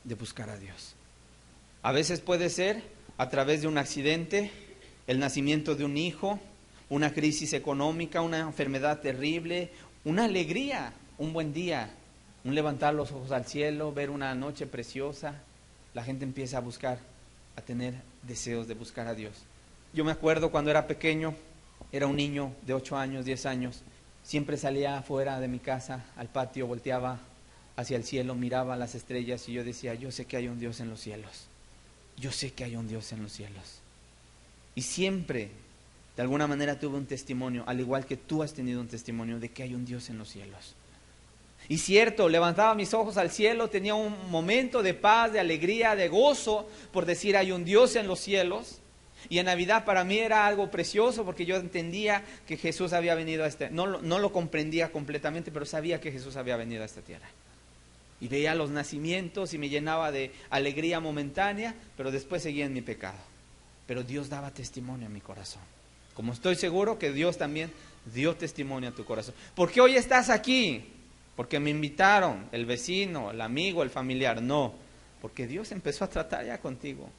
de buscar a Dios. A veces puede ser a través de un accidente, el nacimiento de un hijo, una crisis económica, una enfermedad terrible, una alegría, un buen día, un levantar los ojos al cielo, ver una noche preciosa. La gente empieza a buscar a tener deseos de buscar a Dios. Yo me acuerdo cuando era pequeño, era un niño de 8 años, 10 años, siempre salía afuera de mi casa, al patio, volteaba hacia el cielo, miraba las estrellas y yo decía, yo sé que hay un Dios en los cielos. Yo sé que hay un Dios en los cielos. Y siempre, de alguna manera, tuve un testimonio, al igual que tú has tenido un testimonio de que hay un Dios en los cielos. Y cierto, levantaba mis ojos al cielo, tenía un momento de paz, de alegría, de gozo, por decir hay un Dios en los cielos. Y en Navidad para mí era algo precioso porque yo entendía que Jesús había venido a no lo comprendía completamente, pero sabía que Jesús había venido a esta tierra. Y veía los nacimientos y me llenaba de alegría momentánea, pero después seguía en mi pecado. Pero Dios daba testimonio a mi corazón. Como estoy seguro que Dios también dio testimonio a tu corazón. ¿Por qué hoy estás aquí? Porque me invitaron, el vecino, el amigo, el familiar. No, porque Dios empezó a tratar ya contigo.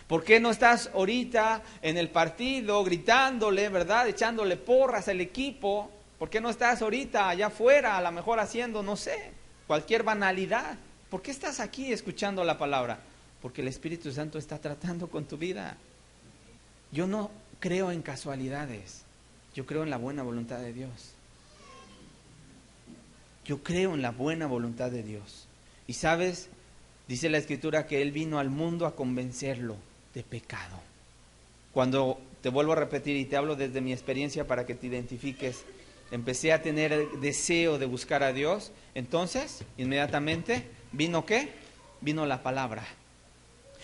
¿Por qué no estás ahorita en el partido gritándole, verdad, echándole porras al equipo? ¿Por qué no estás ahorita allá afuera, a lo mejor haciendo, no sé, cualquier banalidad? ¿Por qué estás aquí escuchando la palabra? Porque el Espíritu Santo está tratando con tu vida. Yo no creo en casualidades, yo creo en la buena voluntad de Dios. Yo creo en la buena voluntad de Dios. Y sabes, dice la Escritura que Él vino al mundo a convencerlo de pecado. Cuando, te vuelvo a repetir y te hablo desde mi experiencia para que te identifiques, empecé a tener el deseo de buscar a Dios, entonces, inmediatamente, ¿vino qué? Vino la palabra.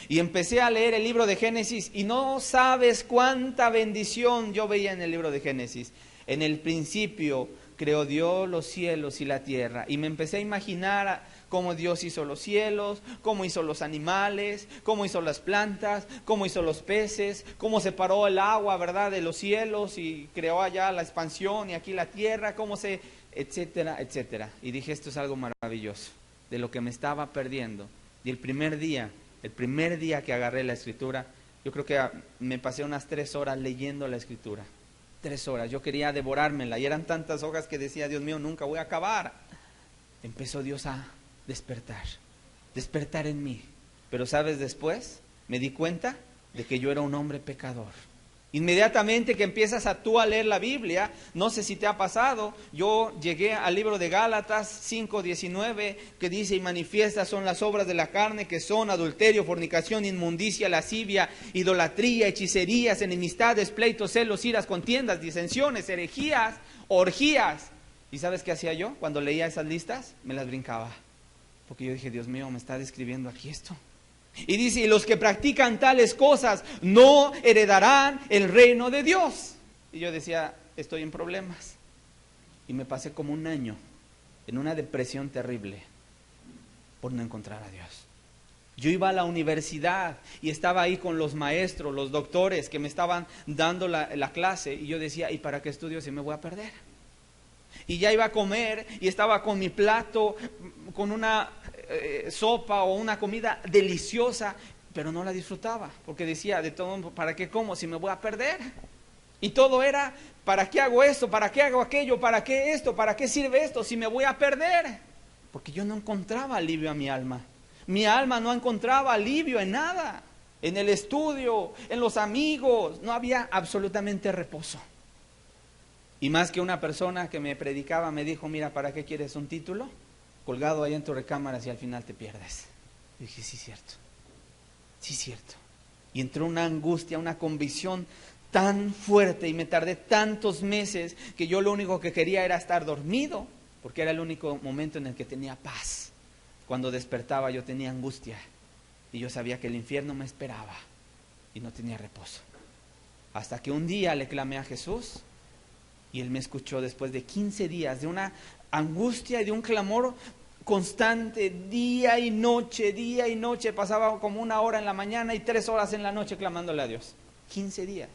Y empecé a leer el libro de Génesis y no sabes cuánta bendición yo veía en el libro de Génesis. En el principio creó Dios los cielos y la tierra. Y me empecé a imaginar cómo Dios hizo los cielos, cómo hizo los animales, cómo hizo las plantas, cómo hizo los peces, cómo separó el agua, ¿verdad?, de los cielos y creó allá la expansión y aquí la tierra, etcétera, etcétera. Y dije, esto es algo maravilloso, de lo que me estaba perdiendo. Y el primer día que agarré la Escritura, yo creo que me pasé unas 3 horas leyendo la Escritura. 3 horas, yo quería devorármela y eran tantas hojas que decía, Dios mío, nunca voy a acabar. Empezó Dios a despertar en mí. Pero ¿sabes? Después me di cuenta de que yo era un hombre pecador. Inmediatamente que empiezas tú a leer la Biblia, no sé si te ha pasado, yo llegué al libro de Gálatas 5:19 que dice, y manifiestas son las obras de la carne, que son adulterio, fornicación, inmundicia, lascivia, idolatría, hechicerías, enemistades, pleitos, celos, iras, contiendas, disensiones, herejías, orgías. ¿Y sabes qué hacía yo? Cuando leía esas listas, me las brincaba. Porque yo dije, Dios mío, me está describiendo aquí esto. Y dice, y los que practican tales cosas no heredarán el reino de Dios. Y yo decía, estoy en problemas. Y me pasé como un año en una depresión terrible por no encontrar a Dios. Yo iba a la universidad y estaba ahí con los maestros, los doctores que me estaban dando la clase. Y yo decía, ¿y para qué estudio si me voy a perder? Y ya iba a comer y estaba con mi plato, con una sopa o una comida deliciosa, pero no la disfrutaba, porque decía, de todo, ¿para qué como si me voy a perder? Y todo era, ¿para qué hago esto? ¿Para qué hago aquello? ¿Para qué esto? ¿Para qué sirve esto si me voy a perder? Porque yo no encontraba alivio a mi alma. Mi alma no encontraba alivio en nada. En el estudio, en los amigos, no había absolutamente reposo. Y más que una persona que me predicaba me dijo, mira, ¿para qué quieres un título? Colgado ahí en tu recámara si al final te pierdes. Y dije, sí, cierto. Sí, cierto. Y entró una angustia, una convicción tan fuerte y me tardé tantos meses que yo lo único que quería era estar dormido, porque era el único momento en el que tenía paz. Cuando despertaba yo tenía angustia y yo sabía que el infierno me esperaba y no tenía reposo. Hasta que un día le clamé a Jesús y Él me escuchó después de 15 días de una angustia y de un clamor constante, día y noche, pasaba como 1 hora en la mañana y 3 horas en la noche clamándole a Dios. 15 días.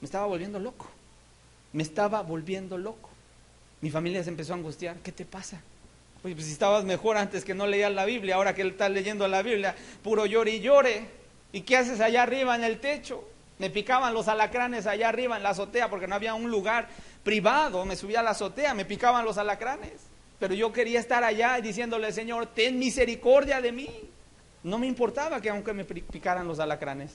Me estaba volviendo loco. Mi familia se empezó a angustiar. ¿Qué te pasa? Oye, pues si estabas mejor antes que no leías la Biblia, ahora que estás leyendo la Biblia, puro llore y llore. ¿Y qué haces allá arriba en el techo? Me picaban los alacranes allá arriba en la azotea porque no había un lugar privado. Me subía a la azotea, me picaban los alacranes. Pero yo quería estar allá y diciéndole, Señor, ten misericordia de mí. No me importaba que aunque me picaran los alacranes.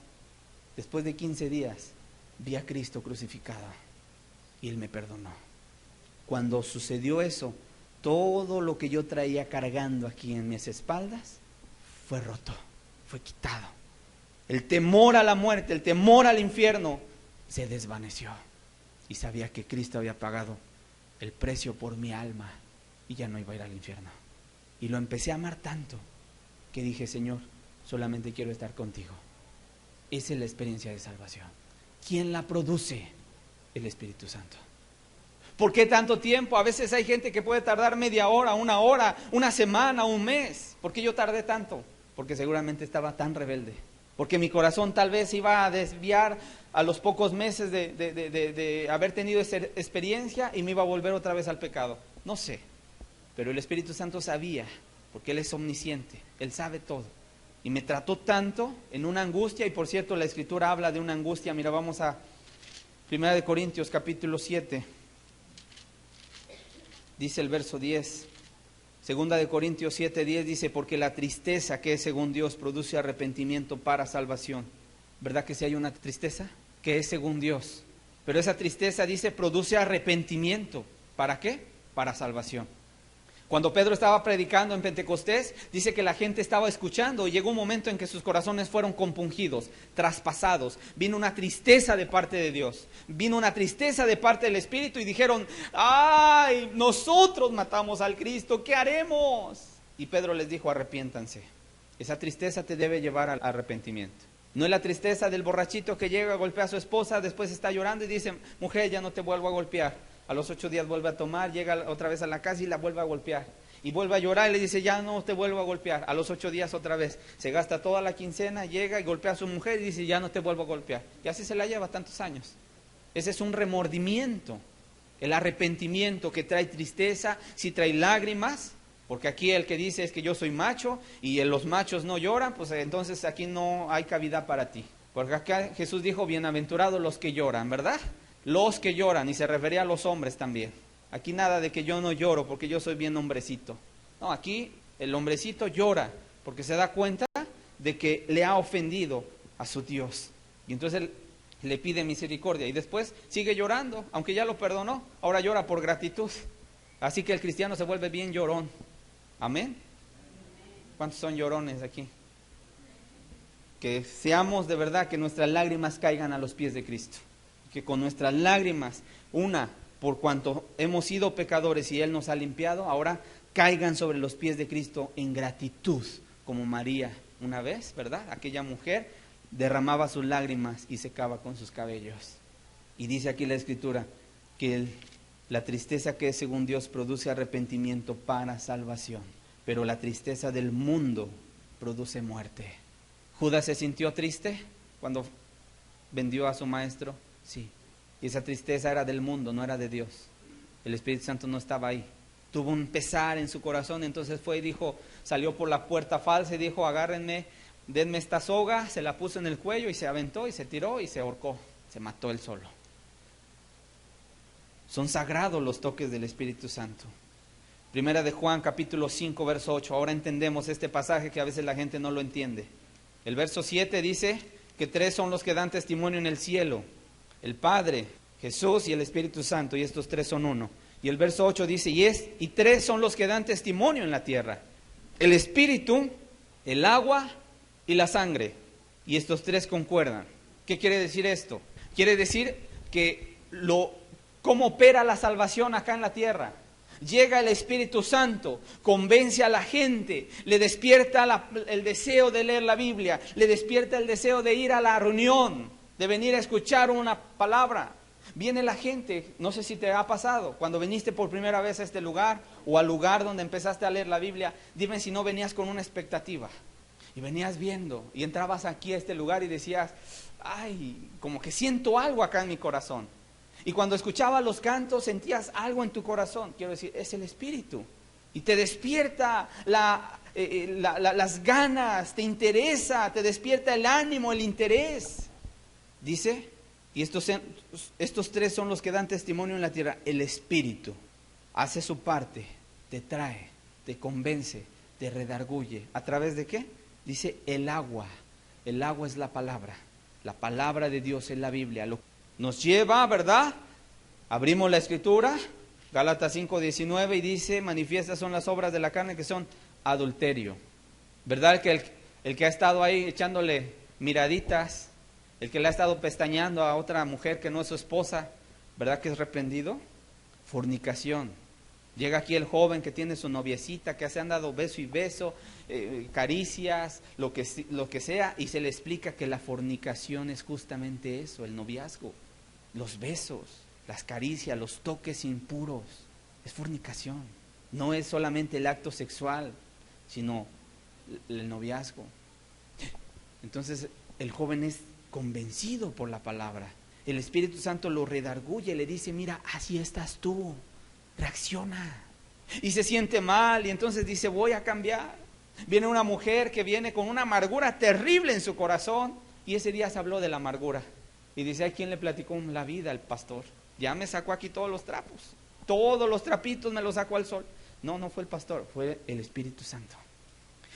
Después de 15 días vi a Cristo crucificado y Él me perdonó. Cuando sucedió eso, todo lo que yo traía cargando aquí en mis espaldas fue roto, fue quitado. El temor a la muerte, el temor al infierno se desvaneció. Y sabía que Cristo había pagado el precio por mi alma y ya no iba a ir al infierno. Y lo empecé a amar tanto que dije, Señor, solamente quiero estar contigo. Esa es la experiencia de salvación. ¿Quién la produce? El Espíritu Santo. ¿Por qué tanto tiempo? A veces hay gente que puede tardar media hora, una semana, un mes. ¿Por qué yo tardé tanto? Porque seguramente estaba tan rebelde. Porque mi corazón tal vez iba a desviar a los pocos meses de haber tenido esa experiencia y me iba a volver otra vez al pecado. No sé. Pero el Espíritu Santo sabía, porque Él es omnisciente, Él sabe todo. Y me trató tanto en una angustia, y por cierto la Escritura habla de una angustia. Mira, vamos a 1 Corintios capítulo 7. Dice el verso 10. 2 Corintios 7:10 dice, porque la tristeza que es según Dios produce arrepentimiento para salvación. ¿Verdad que si hay una tristeza que es según Dios? Pero esa tristeza, dice, produce arrepentimiento. ¿Para qué? Para salvación. Cuando Pedro estaba predicando en Pentecostés, dice que la gente estaba escuchando y llegó un momento en que sus corazones fueron compungidos, traspasados. Vino una tristeza de parte de Dios, vino una tristeza de parte del Espíritu y dijeron, ¡ay, nosotros matamos al Cristo! ¿Qué haremos? Y Pedro les dijo, arrepiéntanse. Esa tristeza te debe llevar al arrepentimiento. No es la tristeza del borrachito que llega a golpear a su esposa, después está llorando y dice, mujer, ya no te vuelvo a golpear. A los 8 días vuelve a tomar, llega otra vez a la casa y la vuelve a golpear. Y vuelve a llorar y le dice, ya no te vuelvo a golpear. A los 8 días otra vez. Se gasta toda la quincena, llega y golpea a su mujer y dice, ya no te vuelvo a golpear. Y así se la lleva tantos años. Ese es un remordimiento. El arrepentimiento que trae tristeza, si trae lágrimas. Porque aquí el que dice es que yo soy macho y los machos no lloran, pues entonces aquí no hay cavidad para ti. Porque acá Jesús dijo, bienaventurados los que lloran, ¿verdad? Los que lloran, y se refería a los hombres también. Aquí nada de que yo no lloro porque yo soy bien hombrecito. No, aquí el hombrecito llora porque se da cuenta de que le ha ofendido a su Dios. Y entonces él le pide misericordia y después sigue llorando, aunque ya lo perdonó, ahora llora por gratitud. Así que el cristiano se vuelve bien llorón. Amén. ¿Cuántos son llorones aquí? Que seamos de verdad, que nuestras lágrimas caigan a los pies de Cristo. Que con nuestras lágrimas, por cuanto hemos sido pecadores y Él nos ha limpiado, ahora caigan sobre los pies de Cristo en gratitud, como María una vez, ¿verdad? Aquella mujer derramaba sus lágrimas y secaba con sus cabellos. Y dice aquí la Escritura que la tristeza que es según Dios produce arrepentimiento para salvación, pero la tristeza del mundo produce muerte. ¿Judas se sintió triste cuando vendió a su maestro? Sí, y esa tristeza era del mundo, no era de Dios. El Espíritu Santo no estaba ahí. Tuvo un pesar en su corazón, entonces fue y dijo, salió por la puerta falsa y dijo, agárrenme, denme esta soga, se la puso en el cuello y se aventó y se tiró y se ahorcó, se mató él solo. Son sagrados los toques del Espíritu Santo. Primera de Juan capítulo 5 verso 8, ahora entendemos este pasaje que a veces la gente no lo entiende. El verso 7 dice que 3 son los que dan testimonio en el cielo. El Padre, Jesús y el Espíritu Santo, y estos 3 son uno. Y el verso 8 dice, y 3 son los que dan testimonio en la tierra. El Espíritu, el agua y la sangre. Y estos 3 concuerdan. ¿Qué quiere decir esto? Quiere decir que cómo opera la salvación acá en la tierra. Llega el Espíritu Santo, convence a la gente, le despierta el deseo de leer la Biblia, le despierta el deseo de ir a la reunión, de venir a escuchar una palabra. Viene la gente, no sé si te ha pasado, cuando viniste por primera vez a este lugar o al lugar donde empezaste a leer la Biblia, dime si no venías con una expectativa. Y venías viendo y entrabas aquí a este lugar y decías, ay, como que siento algo acá en mi corazón. Y cuando escuchabas los cantos sentías algo en tu corazón, quiero decir, es el Espíritu. Y te despierta las ganas, te interesa, te despierta el ánimo, el interés. Dice, y estos 3 son los que dan testimonio en la tierra. El Espíritu hace su parte, te trae, te convence, te redarguye. ¿A través de qué? Dice el agua. El agua es la palabra de Dios es la Biblia. Nos lleva, ¿verdad? Abrimos la escritura, Gálatas 5:19, y dice, manifiestas son las obras de la carne que son adulterio. ¿Verdad que el que ha estado ahí echándole miraditas, el que le ha estado pestañeando a otra mujer que no es su esposa, ¿verdad que es reprendido? Fornicación. Llega aquí el joven que tiene su noviecita, que se han dado beso y beso, caricias, lo que sea, y se le explica que la fornicación es justamente eso, el noviazgo, los besos, las caricias, los toques impuros, es fornicación. No es solamente el acto sexual, sino el noviazgo. Entonces el joven es convencido por la palabra. El Espíritu Santo lo redarguye, le dice, mira, así estás tú, reacciona. Y se siente mal y entonces dice, voy a cambiar. Viene una mujer que viene con una amargura terrible en su corazón, y ese día se habló de la amargura. Y dice, ¿a quién le platicó la vida? El pastor. Ya me sacó aquí todos los trapos, todos los trapitos me los sacó al sol. No, no fue el pastor, fue el Espíritu Santo.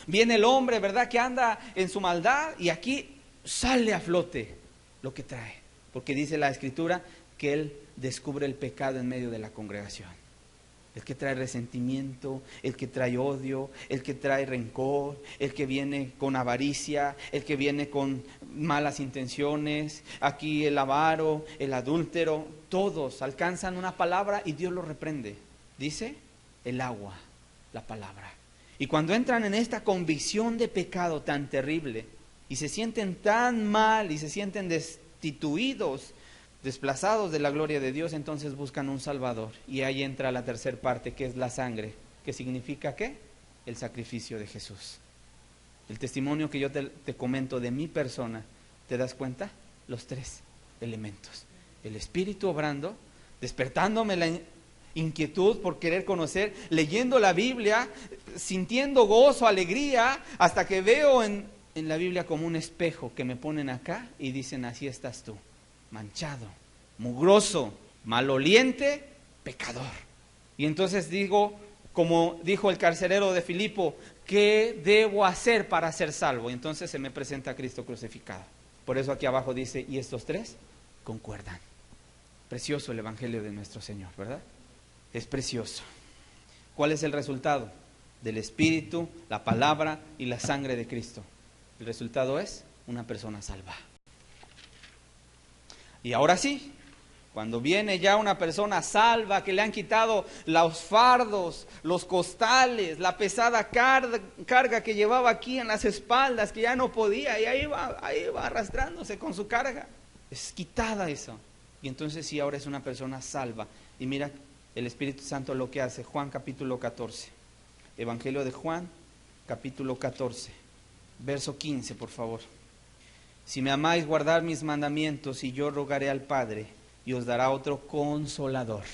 Viene el hombre, ¿verdad?, que anda en su maldad, y aquí sale a flote lo que trae, porque dice la Escritura que él descubre el pecado en medio de la congregación. El que trae resentimiento, el que trae odio, el que trae rencor, el que viene con avaricia, el que viene con malas intenciones, aquí el avaro, el adúltero, todos alcanzan una palabra y Dios los reprende. Dice el agua, la palabra. Y cuando entran en esta convicción de pecado tan terrible y se sienten tan mal y se sienten destituidos, desplazados de la gloria de Dios, entonces buscan un Salvador. Y ahí entra la tercera parte, que es la sangre, que significa ¿qué? El sacrificio de Jesús. El testimonio que yo te comento de mi persona, ¿te das cuenta? Los tres elementos. El Espíritu obrando, despertándome la inquietud por querer conocer, leyendo la Biblia, sintiendo gozo, alegría, hasta que veo en la Biblia como un espejo que me ponen acá y dicen, así estás tú, manchado, mugroso, maloliente, pecador. Y entonces digo, como dijo el carcelero de Filipo, ¿qué debo hacer para ser salvo? Y entonces se me presenta Cristo crucificado. Por eso aquí abajo dice, y estos tres concuerdan. Precioso el Evangelio de nuestro Señor, ¿verdad? Es precioso. ¿Cuál es el resultado? Del Espíritu, la palabra y la sangre de Cristo. El resultado es una persona salva. Y ahora sí, cuando viene ya una persona salva, que le han quitado los fardos, los costales, la pesada carga que llevaba aquí en las espaldas, que ya no podía, y ahí va arrastrándose con su carga. Es quitada eso. Y entonces sí, ahora es una persona salva. Y mira el Espíritu Santo lo que hace. Juan capítulo 14. Evangelio de Juan capítulo 14. Verso 15, por favor. Si me amáis, guardad mis mandamientos, y yo rogaré al Padre, y os dará otro consolador.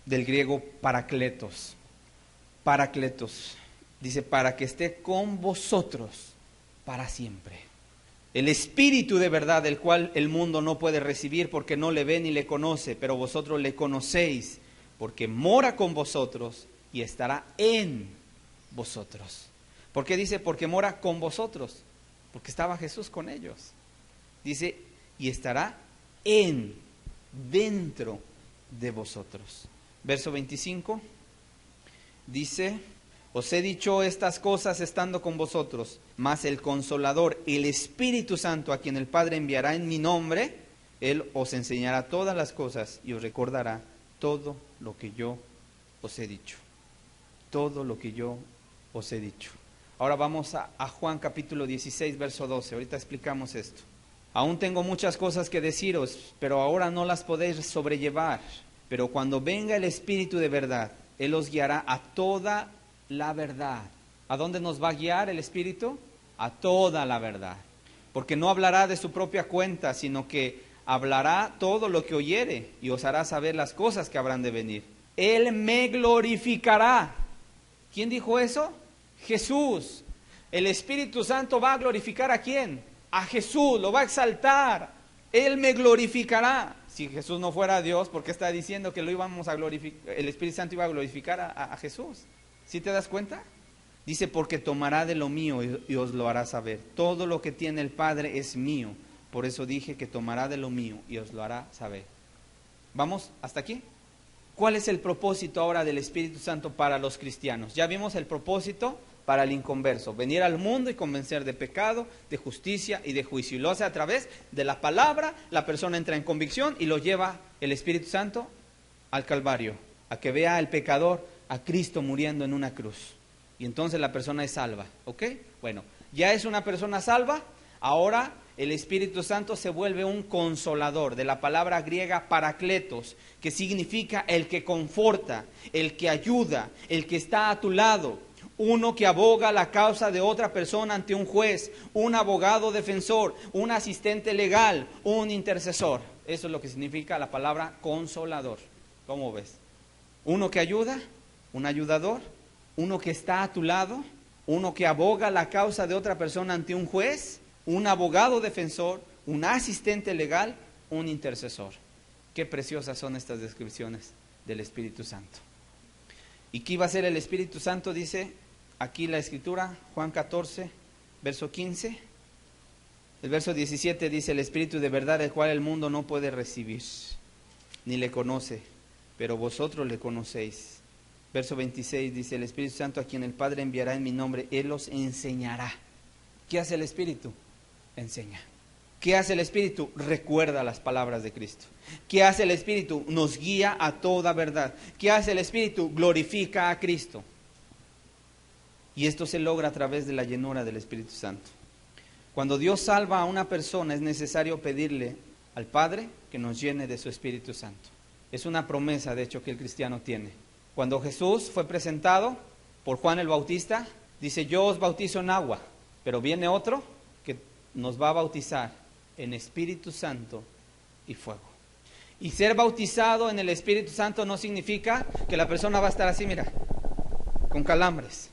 Del griego parakletos. Parakletos. Dice, para que esté con vosotros para siempre. El Espíritu de verdad, del cual el mundo no puede recibir porque no le ve ni le conoce, pero vosotros le conocéis, porque mora con vosotros y estará en vosotros. ¿Por qué dice porque mora con vosotros? Porque estaba Jesús con ellos. Dice, y estará dentro de vosotros. Verso 25, dice, os he dicho estas cosas estando con vosotros, mas el Consolador, el Espíritu Santo, a quien el Padre enviará en mi nombre, Él os enseñará todas las cosas y os recordará todo lo que yo os he dicho. Todo lo que yo os he dicho. Ahora vamos a Juan capítulo 16, verso 12. Ahorita explicamos esto. Aún tengo muchas cosas que deciros, pero ahora no las podéis sobrellevar. Pero cuando venga el Espíritu de verdad, Él os guiará a toda la verdad. ¿A dónde nos va a guiar el Espíritu? A toda la verdad. Porque no hablará de su propia cuenta, sino que hablará todo lo que oyere y os hará saber las cosas que habrán de venir. Él me glorificará. ¿Quién dijo eso? Jesús. El Espíritu Santo va a glorificar ¿a quién? A Jesús, lo va a exaltar. Él me glorificará. Si Jesús no fuera Dios, ¿por qué está diciendo que lo íbamos a glorificar? El Espíritu Santo iba a glorificar a Jesús. ¿Sí te das cuenta? Dice, porque tomará de lo mío y os lo hará saber. Todo lo que tiene el Padre es mío. Por eso dije que tomará de lo mío y os lo hará saber. ¿Vamos hasta aquí? ¿Cuál es el propósito ahora del Espíritu Santo para los cristianos? Ya vimos el propósito para el inconverso. Venir al mundo y convencer de pecado, de justicia y de juicio. Y lo hace a través de la palabra. La persona entra en convicción y lo lleva el Espíritu Santo al Calvario. A que vea al pecador, a Cristo muriendo en una cruz. Y entonces la persona es salva, ¿ok? Bueno, ya es una persona salva, ahora el Espíritu Santo se vuelve un consolador, de la palabra griega parakletos, que significa el que conforta, el que ayuda, el que está a tu lado, uno que aboga la causa de otra persona ante un juez, un abogado defensor, un asistente legal, un intercesor. Eso es lo que significa la palabra consolador. ¿Cómo ves? Uno que ayuda, un ayudador, uno que está a tu lado, uno que aboga la causa de otra persona ante un juez, un abogado defensor, un asistente legal, un intercesor. Qué preciosas son estas descripciones del Espíritu Santo. ¿Y qué iba a hacer el Espíritu Santo? Dice aquí la Escritura, Juan 14, verso 15. El verso 17 dice, el Espíritu de verdad, el cual el mundo no puede recibir, ni le conoce, pero vosotros le conocéis. Verso 26 dice, el Espíritu Santo a quien el Padre enviará en mi nombre, Él los enseñará. ¿Qué hace el Espíritu? Enseña. ¿Qué hace el Espíritu? Recuerda las palabras de Cristo. ¿Qué hace el Espíritu? Nos guía a toda verdad. ¿Qué hace el Espíritu? Glorifica a Cristo. Y esto se logra a través de la llenura del Espíritu Santo. Cuando Dios salva a una persona es necesario pedirle al Padre que nos llene de su Espíritu Santo. Es una promesa, de hecho, que el cristiano tiene. Cuando Jesús fue presentado por Juan el Bautista, dice, yo os bautizo en agua, pero viene otro que nos va a bautizar en Espíritu Santo y fuego. Y ser bautizado en el Espíritu Santo no significa que la persona va a estar así, mira, con calambres.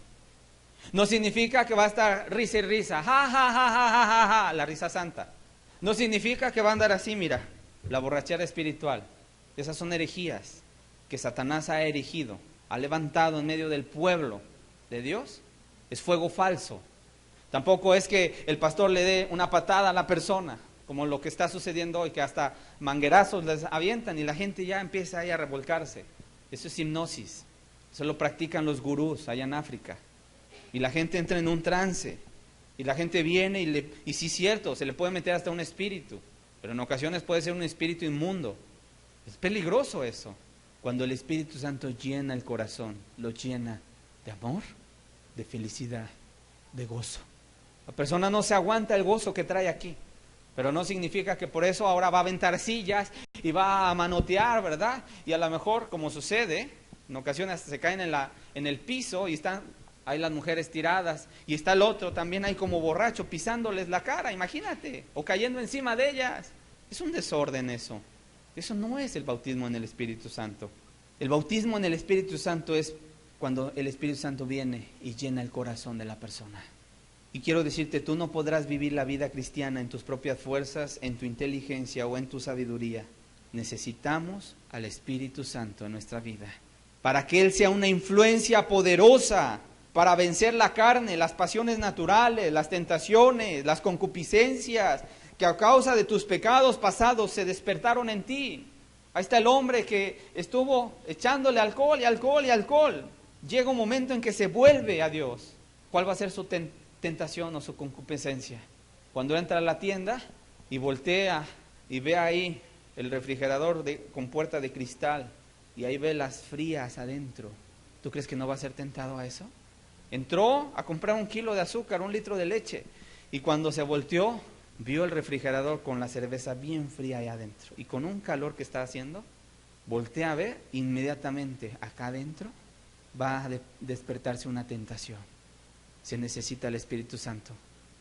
No significa que va a estar risa y risa, ja, ja, ja, ja, ja, ja, ja, la risa santa. No significa que va a andar así, mira, la borrachera espiritual. Esas son herejías que Satanás ha erigido, ha levantado en medio del pueblo de Dios. Es fuego falso. Tampoco es que el pastor le dé una patada a la persona, como lo que está sucediendo hoy, que hasta manguerazos les avientan y la gente ya empieza ahí a revolcarse. Eso es hipnosis. Eso lo practican los gurús allá en África. Y la gente entra en un trance. Y la gente viene y sí es cierto, se le puede meter hasta un espíritu. Pero en ocasiones puede ser un espíritu inmundo. Es peligroso eso. Cuando el Espíritu Santo llena el corazón, lo llena de amor, de felicidad, de gozo. La persona no se aguanta el gozo que trae aquí, pero no significa que por eso ahora va a aventar sillas y va a manotear, ¿verdad? Y a lo mejor, como sucede, en ocasiones se caen en el piso y están ahí las mujeres tiradas, y está el otro también ahí como borracho pisándoles la cara, imagínate, o cayendo encima de ellas. Es un desorden eso. Eso no es el bautismo en el Espíritu Santo. El bautismo en el Espíritu Santo es cuando el Espíritu Santo viene y llena el corazón de la persona. Y quiero decirte, tú no podrás vivir la vida cristiana en tus propias fuerzas, en tu inteligencia o en tu sabiduría. Necesitamos al Espíritu Santo en nuestra vida, para que Él sea una influencia poderosa, para vencer la carne, las pasiones naturales, las tentaciones, las concupiscencias, que a causa de tus pecados pasados se despertaron en ti. Ahí está el hombre que estuvo echándole alcohol y alcohol y alcohol. Llega un momento en que se vuelve a Dios. ¿Cuál va a ser su tentación o su concupiscencia? Cuando entra a la tienda y voltea y ve ahí el refrigerador con puerta de cristal y ahí ve las frías adentro. ¿Tú crees que no va a ser tentado a eso? Entró a comprar 1 kilo de azúcar, 1 litro de leche, y cuando se volteó, vio el refrigerador con la cerveza bien fría ahí adentro, y con un calor que está haciendo, voltea a ver, inmediatamente acá adentro va a despertarse una tentación. Se necesita el Espíritu Santo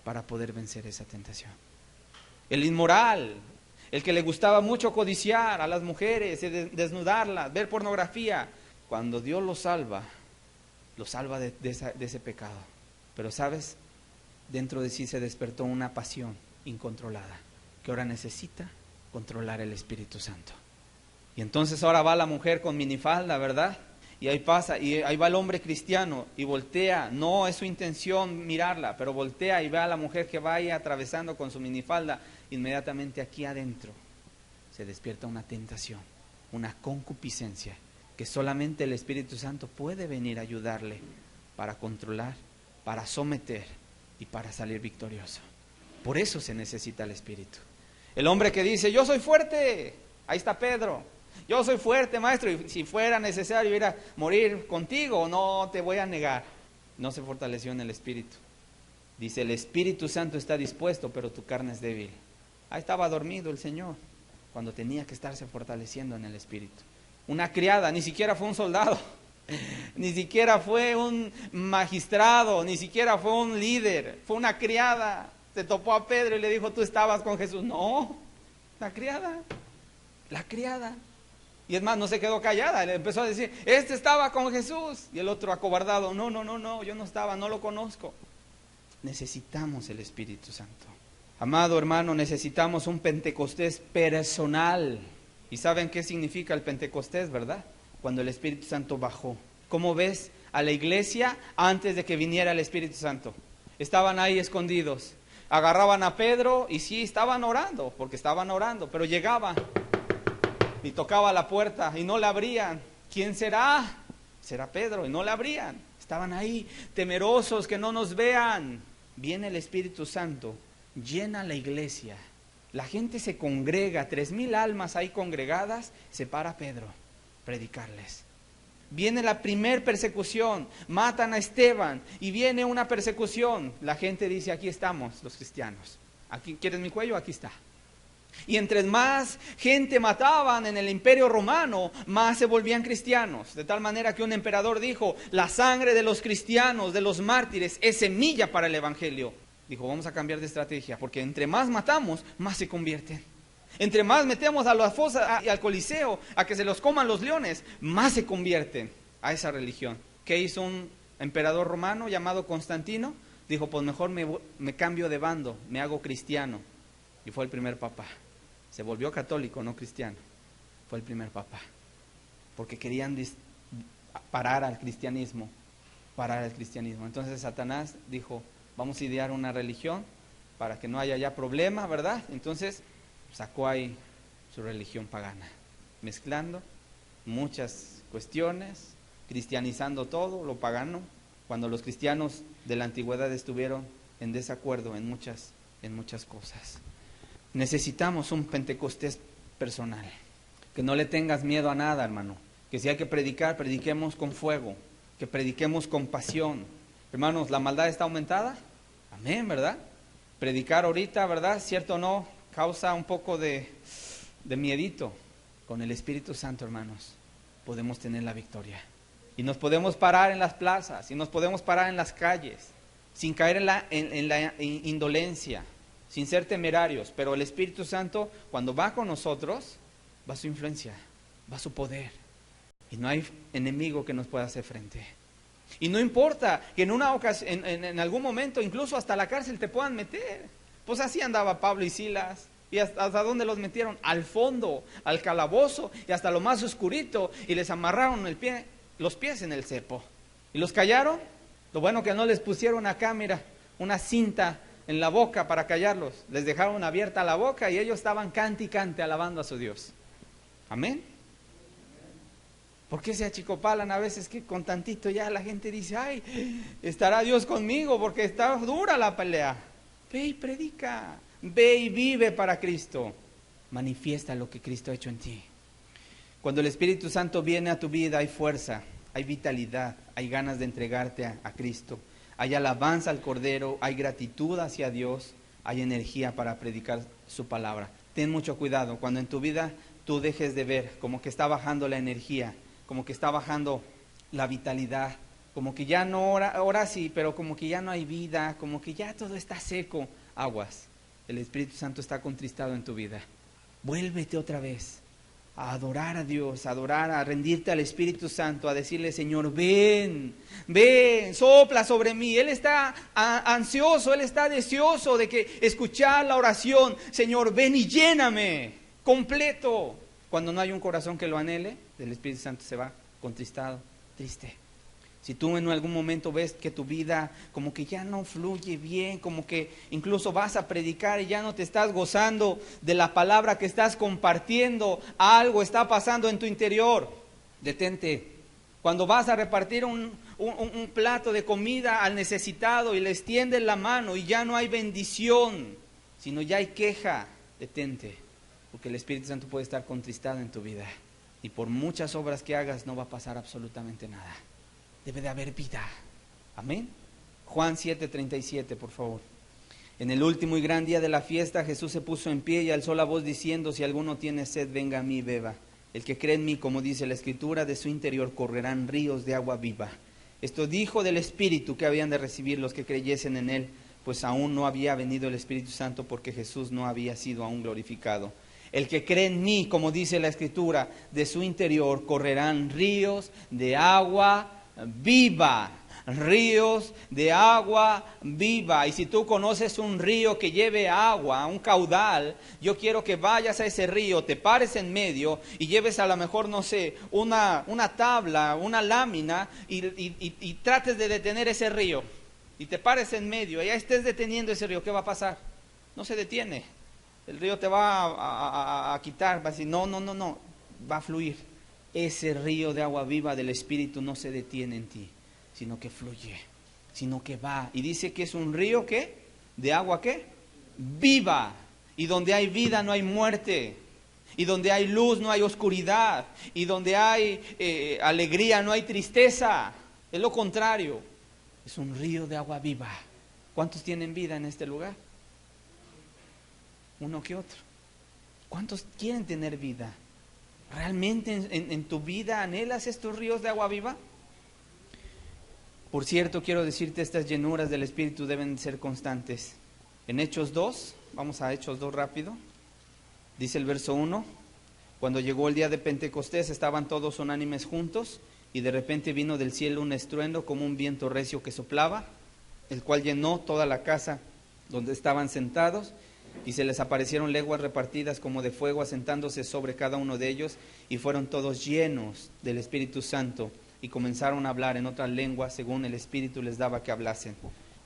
para poder vencer esa tentación. El inmoral, el que le gustaba mucho codiciar a las mujeres, desnudarlas, ver pornografía, cuando Dios lo salva de ese pecado. Pero ¿sabes? Dentro de sí se despertó una pasión incontrolada, que ahora necesita controlar el Espíritu Santo. Y entonces ahora va la mujer con minifalda, ¿verdad? Y ahí pasa, y ahí va el hombre cristiano y voltea, no es su intención mirarla, pero voltea y ve a la mujer que vaya atravesando con su minifalda. Inmediatamente aquí adentro se despierta una tentación, una concupiscencia, que solamente el Espíritu Santo puede venir a ayudarle para controlar, para someter y para salir victorioso. Por eso se necesita el Espíritu. El hombre que dice, yo soy fuerte, ahí está Pedro. Yo soy fuerte, maestro, y si fuera necesario ir a morir contigo, no te voy a negar. No se fortaleció en el Espíritu. Dice, el Espíritu Santo está dispuesto, pero tu carne es débil. Ahí estaba dormido el Señor, cuando tenía que estarse fortaleciendo en el Espíritu. Una criada, ni siquiera fue un soldado, ni siquiera fue un magistrado, ni siquiera fue un líder, fue una criada. Se topó a Pedro y le dijo, tú estabas con Jesús. No, la criada. Y es más, no se quedó callada, le empezó a decir, este estaba con Jesús. Y el otro acobardado, no, yo no estaba, no lo conozco. Necesitamos el Espíritu Santo. Amado hermano, necesitamos un Pentecostés personal. ¿Y saben qué significa el Pentecostés, verdad? Cuando el Espíritu Santo bajó. ¿Cómo ves a la iglesia antes de que viniera el Espíritu Santo? Estaban ahí escondidos. Agarraban a Pedro y sí, estaban orando, pero llegaba y tocaba la puerta y no la abrían. ¿Quién será? Será Pedro, y no la abrían. Estaban ahí temerosos que no nos vean. Viene el Espíritu Santo, llena la iglesia. La gente se congrega, 3,000 almas ahí congregadas, se para Pedro, predicarles. Viene la primer persecución, matan a Esteban y viene una persecución. La gente dice, aquí estamos los cristianos. Aquí, ¿quieres mi cuello? Aquí está. Y entre más gente mataban en el Imperio Romano, más se volvían cristianos. De tal manera que un emperador dijo, la sangre de los cristianos, de los mártires, es semilla para el Evangelio. Dijo, vamos a cambiar de estrategia, porque entre más matamos, más se convierten. Entre más metemos a la fosa y al Coliseo a que se los coman los leones, más se convierten a esa religión. ¿Qué hizo un emperador romano llamado Constantino? Dijo, pues mejor me cambio de bando, me hago cristiano. Y fue el primer papa. Se volvió católico, no cristiano. Fue el primer papa. Porque querían parar al cristianismo. Entonces Satanás dijo, vamos a idear una religión para que no haya ya problema, ¿verdad? Entonces sacó ahí su religión pagana, mezclando muchas cuestiones, cristianizando todo lo pagano, cuando los cristianos de la antigüedad estuvieron en desacuerdo en muchas cosas. Necesitamos un Pentecostés personal. Que no le tengas miedo a nada, hermano. Que si hay que predicar, prediquemos con fuego. Que prediquemos con pasión. Hermanos, ¿la maldad está aumentada? Amén, ¿verdad? Predicar ahorita, ¿verdad? ¿Cierto o no? Causa un poco de miedito. Con el Espíritu Santo, hermanos, podemos tener la victoria. Y nos podemos parar en las plazas, y nos podemos parar en las calles, sin caer en la indolencia, sin ser temerarios. Pero el Espíritu Santo, cuando va con nosotros, va su influencia, va su poder. Y no hay enemigo que nos pueda hacer frente. Y no importa que en una ocasión, en algún momento, incluso hasta la cárcel te puedan meter. Pues así andaba Pablo y Silas. ¿Y hasta dónde los metieron? Al fondo, al calabozo y hasta lo más oscurito. Y les amarraron los pies en el cepo. ¿Y los callaron? Lo bueno que no les pusieron acá, mira, una cinta en la boca para callarlos. Les dejaron abierta la boca y ellos estaban cante y cante alabando a su Dios. Amén. ¿Por qué se achicopalan a veces que con tantito ya la gente dice, ay, estará Dios conmigo porque está dura la pelea? Ve y predica, ve y vive para Cristo. Manifiesta lo que Cristo ha hecho en ti. Cuando el Espíritu Santo viene a tu vida hay fuerza, hay vitalidad, hay ganas de entregarte a Cristo. Hay alabanza al Cordero, hay gratitud hacia Dios, hay energía para predicar su palabra. Ten mucho cuidado cuando en tu vida tú dejes de ver como que está bajando la energía, como que está bajando la vitalidad, como que ya no ora sí, pero como que ya no hay vida, como que ya todo está seco. Aguas, el Espíritu Santo está contristado en tu vida. Vuélvete otra vez a adorar a Dios, a adorar, a rendirte al Espíritu Santo, a decirle, Señor, ven, sopla sobre mí. Él está ansioso, Él está deseoso de que escuchar la oración. Señor, ven y lléname completo. Cuando no hay un corazón que lo anhele, el Espíritu Santo se va contristado, triste. Si tú en algún momento ves que tu vida como que ya no fluye bien, como que incluso vas a predicar y ya no te estás gozando de la palabra que estás compartiendo, algo está pasando en tu interior, detente. Cuando vas a repartir un plato de comida al necesitado y le extiendes la mano y ya no hay bendición, sino ya hay queja, detente, porque el Espíritu Santo puede estar contristado en tu vida y por muchas obras que hagas no va a pasar absolutamente nada. Debe de haber vida. Amén. Juan 7:37, por favor. En el último y gran día de la fiesta, Jesús se puso en pie y alzó la voz diciendo: si alguno tiene sed, venga a mí y beba. El que cree en mí, como dice la Escritura, de su interior correrán ríos de agua viva. Esto dijo del Espíritu que habían de recibir los que creyesen en él, pues aún no había venido el Espíritu Santo porque Jesús no había sido aún glorificado. El que cree en mí, como dice la Escritura, de su interior correrán ríos de agua viva, ríos de agua viva. Y si tú conoces un río que lleve agua, un caudal, yo quiero que vayas a ese río, te pares en medio y lleves a lo mejor, no sé, una tabla, una lámina y trates de detener ese río. Y te pares en medio y ya estés deteniendo ese río, ¿qué va a pasar? No se detiene. El río te va a quitar, va a decir, no, va a fluir. Ese río de agua viva del Espíritu no se detiene en ti, sino que fluye, sino que va. Y dice que es un río, ¿qué? ¿De agua qué? Viva. Y donde hay vida no hay muerte. Y donde hay luz no hay oscuridad. Y donde hay alegría no hay tristeza. Es lo contrario. Es un río de agua viva. ¿Cuántos tienen vida en este lugar? Uno que otro. ¿Cuántos quieren tener vida? ¿Realmente en tu vida anhelas estos ríos de agua viva? Por cierto, quiero decirte, estas llenuras del Espíritu deben ser constantes. En Hechos 2, vamos a Hechos 2 rápido, dice el verso 1, cuando llegó el día de Pentecostés estaban todos unánimes juntos y de repente vino del cielo un estruendo como un viento recio que soplaba, el cual llenó toda la casa donde estaban sentados. Y se les aparecieron lenguas repartidas como de fuego, asentándose sobre cada uno de ellos, y fueron todos llenos del Espíritu Santo, y comenzaron a hablar en otras lenguas, según el Espíritu les daba que hablasen.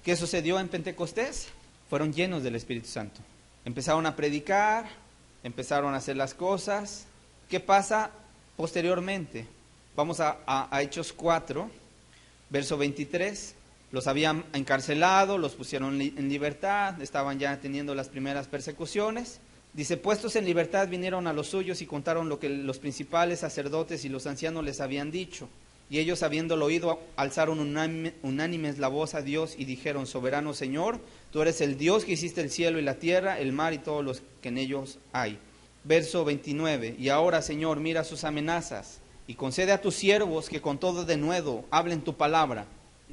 ¿Qué sucedió en Pentecostés? Fueron llenos del Espíritu Santo. Empezaron a predicar, empezaron a hacer las cosas. ¿Qué pasa posteriormente? Vamos a Hechos 4, verso 23. Los habían encarcelado, los pusieron en libertad, estaban ya teniendo las primeras persecuciones. Dice, puestos en libertad vinieron a los suyos y contaron lo que los principales sacerdotes y los ancianos les habían dicho. Y ellos, habiéndolo oído, alzaron unánimes la voz a Dios y dijeron, soberano Señor, tú eres el Dios que hiciste el cielo y la tierra, el mar y todos los que en ellos hay. Verso 29, y ahora Señor, mira sus amenazas y concede a tus siervos que con todo denuedo hablen tu palabra,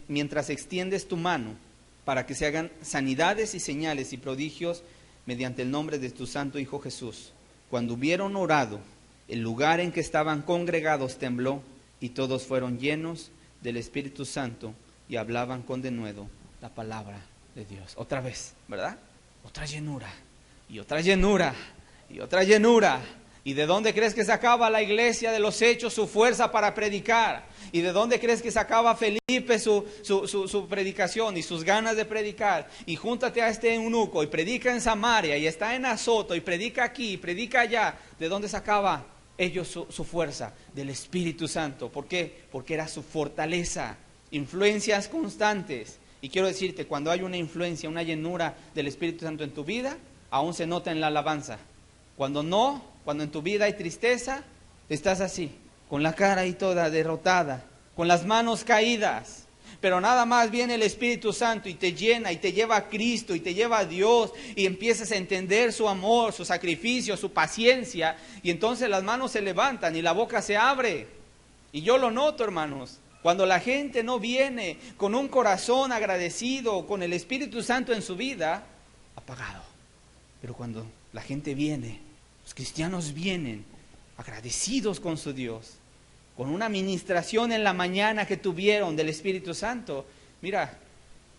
mientras extiendes tu mano, para que se hagan sanidades y señales y prodigios mediante el nombre de tu santo Hijo Jesús. Cuando hubieron orado, el lugar en que estaban congregados tembló, y todos fueron llenos del Espíritu Santo y hablaban con denuedo la palabra de Dios. Otra vez, ¿verdad? Otra llenura, y otra llenura, y otra llenura. ¿Y de dónde crees que sacaba la iglesia de los Hechos su fuerza para predicar? ¿Y de dónde crees que sacaba Felipe su predicación y sus ganas de predicar? Y júntate a este eunuco y predica en Samaria y está en Azoto y predica aquí y predica allá. ¿De dónde sacaba ellos su fuerza? Del Espíritu Santo. ¿Por qué? Porque era su fortaleza. Influencias constantes. Y quiero decirte, cuando hay una influencia, una llenura del Espíritu Santo en tu vida, aún se nota en la alabanza. Cuando no, cuando en tu vida hay tristeza, estás así, con la cara ahí toda derrotada, con las manos caídas. Pero nada más viene el Espíritu Santo y te llena y te lleva a Cristo y te lleva a Dios y empiezas a entender su amor, su sacrificio, su paciencia, y entonces las manos se levantan y la boca se abre. Y yo lo noto, hermanos, cuando la gente no viene con un corazón agradecido, con el Espíritu Santo en su vida, apagado. Pero cuando la gente viene, los cristianos vienen agradecidos con su Dios, con una ministración en la mañana que tuvieron del Espíritu Santo, mira,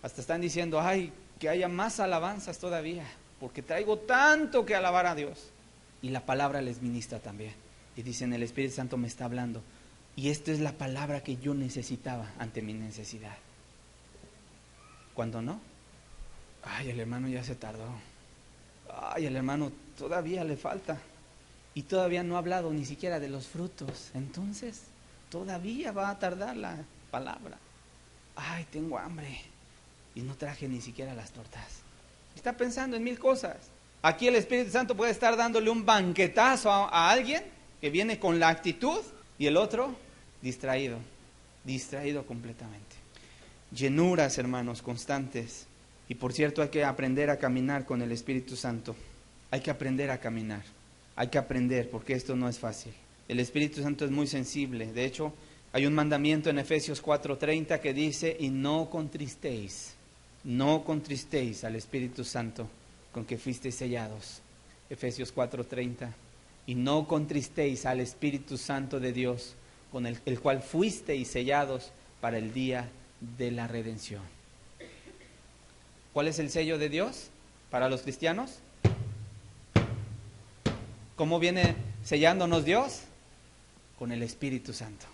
hasta están diciendo, ay, que haya más alabanzas todavía, porque traigo tanto que alabar a Dios. Y la palabra les ministra también. Y dicen, el Espíritu Santo me está hablando. Y esta es la palabra que yo necesitaba ante mi necesidad. Cuando no, ay, el hermano ya se tardó. Ay, el hermano todavía le falta. Y todavía no ha hablado ni siquiera de los frutos. Entonces, todavía va a tardar la palabra. Ay, tengo hambre. Y no traje ni siquiera las tortas. Está pensando en mil cosas. Aquí el Espíritu Santo puede estar dándole un banquetazo a alguien que viene con la actitud y el otro distraído completamente. Llenuras, hermanos, constantes. Y por cierto, hay que aprender a caminar con el Espíritu Santo. Hay que aprender a caminar. Hay que aprender, porque esto no es fácil. El Espíritu Santo es muy sensible. De hecho, hay un mandamiento en Efesios 4:30 que dice: y no contristéis al Espíritu Santo con que fuisteis sellados. Efesios 4:30. Y no contristéis al Espíritu Santo de Dios, con el cual fuisteis sellados para el día de la redención. ¿Cuál es el sello de Dios para los cristianos? ¿Cómo viene sellándonos Dios? Con el Espíritu Santo.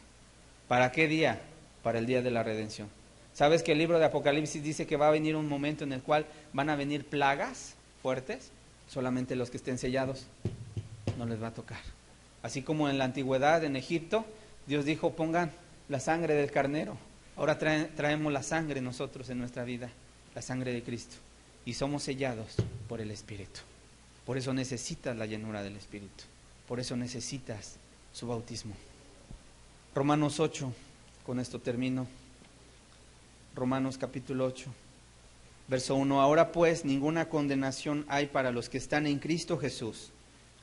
¿Para qué día? Para el día de la redención. ¿Sabes que el libro de Apocalipsis dice que va a venir un momento en el cual van a venir plagas fuertes? Solamente los que estén sellados no les va a tocar. Así como en la antigüedad en Egipto, Dios dijo: pongan la sangre del carnero. Ahora traemos la sangre nosotros en nuestra vida, la sangre de Cristo, y somos sellados por el Espíritu. Por eso necesitas la llenura del Espíritu. Por eso necesitas su bautismo. Romanos 8, con esto termino. Romanos capítulo 8, verso 1. Ahora pues ninguna condenación hay para los que están en Cristo Jesús,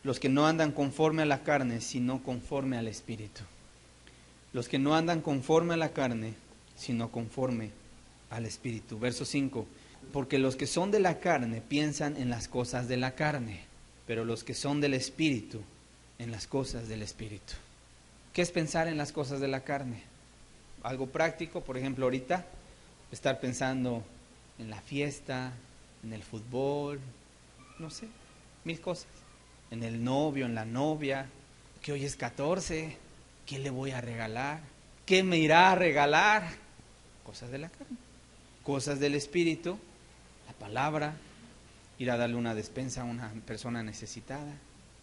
los que no andan conforme a la carne, sino conforme al Espíritu. Los que no andan conforme a la carne, sino conforme al Espíritu. Verso 5. Porque los que son de la carne piensan en las cosas de la carne, pero los que son del Espíritu, en las cosas del Espíritu. ¿Qué es pensar en las cosas de la carne? Algo práctico, por ejemplo, ahorita, estar pensando en la fiesta, en el fútbol, no sé, mil cosas. En el novio, en la novia, que hoy es 14, ¿qué le voy a regalar? ¿Qué me irá a regalar? Cosas de la carne. Cosas del Espíritu, la palabra, ir a darle una despensa a una persona necesitada,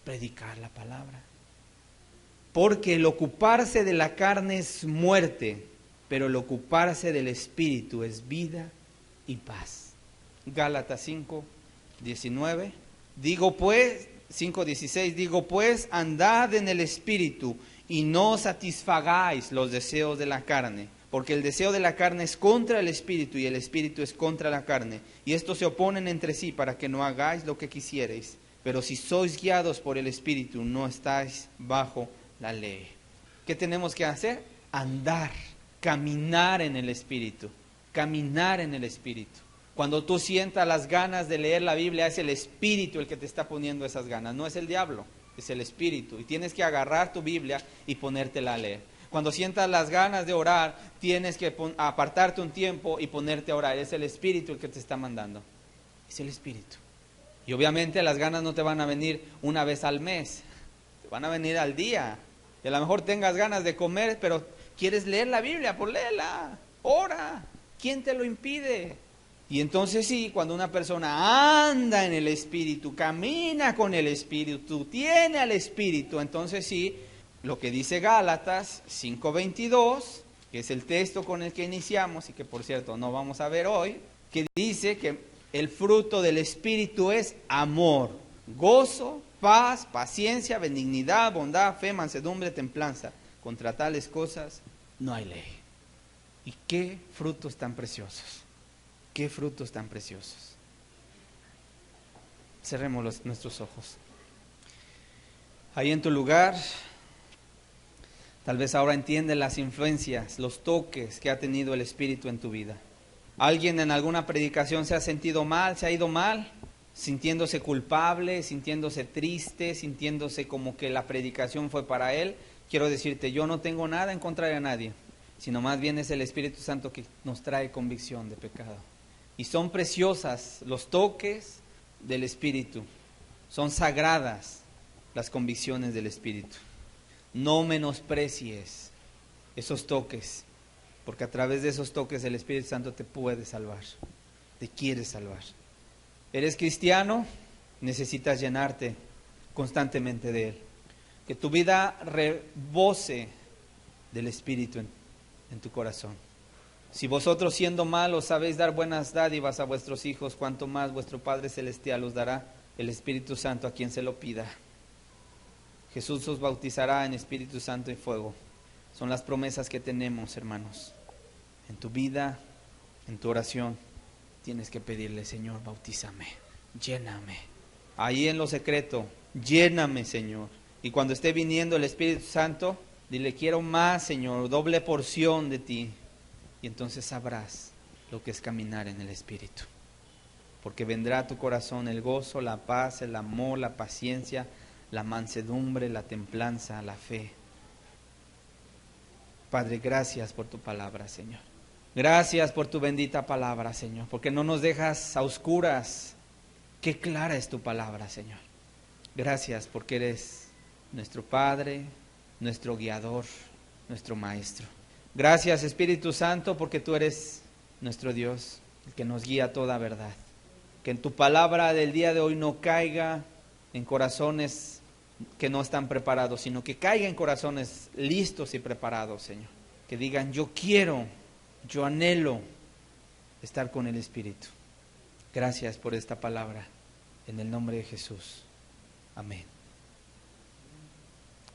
predicar la palabra. Porque el ocuparse de la carne es muerte, pero el ocuparse del Espíritu es vida y paz. Gálatas 5:19. Digo pues, 5:16, digo pues, andad en el Espíritu y no satisfagáis los deseos de la carne. Porque el deseo de la carne es contra el Espíritu y el Espíritu es contra la carne. Y estos se oponen entre sí para que no hagáis lo que quisierais. Pero si sois guiados por el Espíritu, no estáis bajo la ley. ¿Qué tenemos que hacer? Andar, caminar en el Espíritu. Caminar en el Espíritu. Cuando tú sientas las ganas de leer la Biblia, es el Espíritu el que te está poniendo esas ganas. No es el diablo, es el Espíritu. Y tienes que agarrar tu Biblia y ponértela a leer. Cuando sientas las ganas de orar, tienes que apartarte un tiempo y ponerte a orar. Es el Espíritu el que te está mandando. Es el Espíritu. Y obviamente las ganas no te van a venir una vez al mes. Te van a venir al día. Y a lo mejor tengas ganas de comer, pero quieres leer la Biblia, pues léela. Ora. ¿Quién te lo impide? Y entonces sí, cuando una persona anda en el Espíritu, camina con el Espíritu, tiene al Espíritu, entonces sí, lo que dice Gálatas 5:22, que es el texto con el que iniciamos y que por cierto no vamos a ver hoy, que dice que el fruto del Espíritu es amor, gozo, paz, paciencia, benignidad, bondad, fe, mansedumbre, templanza. Contra tales cosas no hay ley. ¿Y qué frutos tan preciosos? ¿Qué frutos tan preciosos? Cerremos nuestros ojos. Ahí en tu lugar, tal vez ahora entiendes las influencias, los toques que ha tenido el Espíritu en tu vida. ¿Alguien en alguna predicación se ha sentido mal, se ha ido mal? Sintiéndose culpable, sintiéndose triste, sintiéndose como que la predicación fue para él. Quiero decirte, yo no tengo nada en contra de nadie, sino más bien es el Espíritu Santo que nos trae convicción de pecado. Y son preciosas los toques del Espíritu, son sagradas las convicciones del Espíritu. No menosprecies esos toques, porque a través de esos toques el Espíritu Santo te puede salvar, te quiere salvar. ¿Eres cristiano? Necesitas llenarte constantemente de Él. Que tu vida rebose del Espíritu en tu corazón. Si vosotros siendo malos sabéis dar buenas dádivas a vuestros hijos, cuanto más vuestro Padre Celestial os dará el Espíritu Santo a quien se lo pida. Jesús os bautizará en Espíritu Santo y fuego. Son las promesas que tenemos, hermanos. En tu vida, en tu oración, tienes que pedirle: Señor, bautízame, lléname. Ahí en lo secreto, lléname, Señor. Y cuando esté viniendo el Espíritu Santo, dile: quiero más, Señor, doble porción de ti. Y entonces sabrás lo que es caminar en el Espíritu. Porque vendrá a tu corazón el gozo, la paz, el amor, la paciencia, la mansedumbre, la templanza, la fe. Padre, gracias por tu palabra, Señor. Gracias por tu bendita palabra, Señor, porque no nos dejas a oscuras. Qué clara es tu palabra, Señor. Gracias porque eres nuestro Padre, nuestro guiador, nuestro Maestro. Gracias, Espíritu Santo, porque tú eres nuestro Dios, el que nos guía a toda verdad. Que en tu palabra del día de hoy no caiga en corazones que no están preparados, sino que caiga en corazones listos y preparados, Señor. Que digan: yo quiero, yo anhelo estar con el Espíritu. Gracias por esta palabra. En el nombre de Jesús. Amén.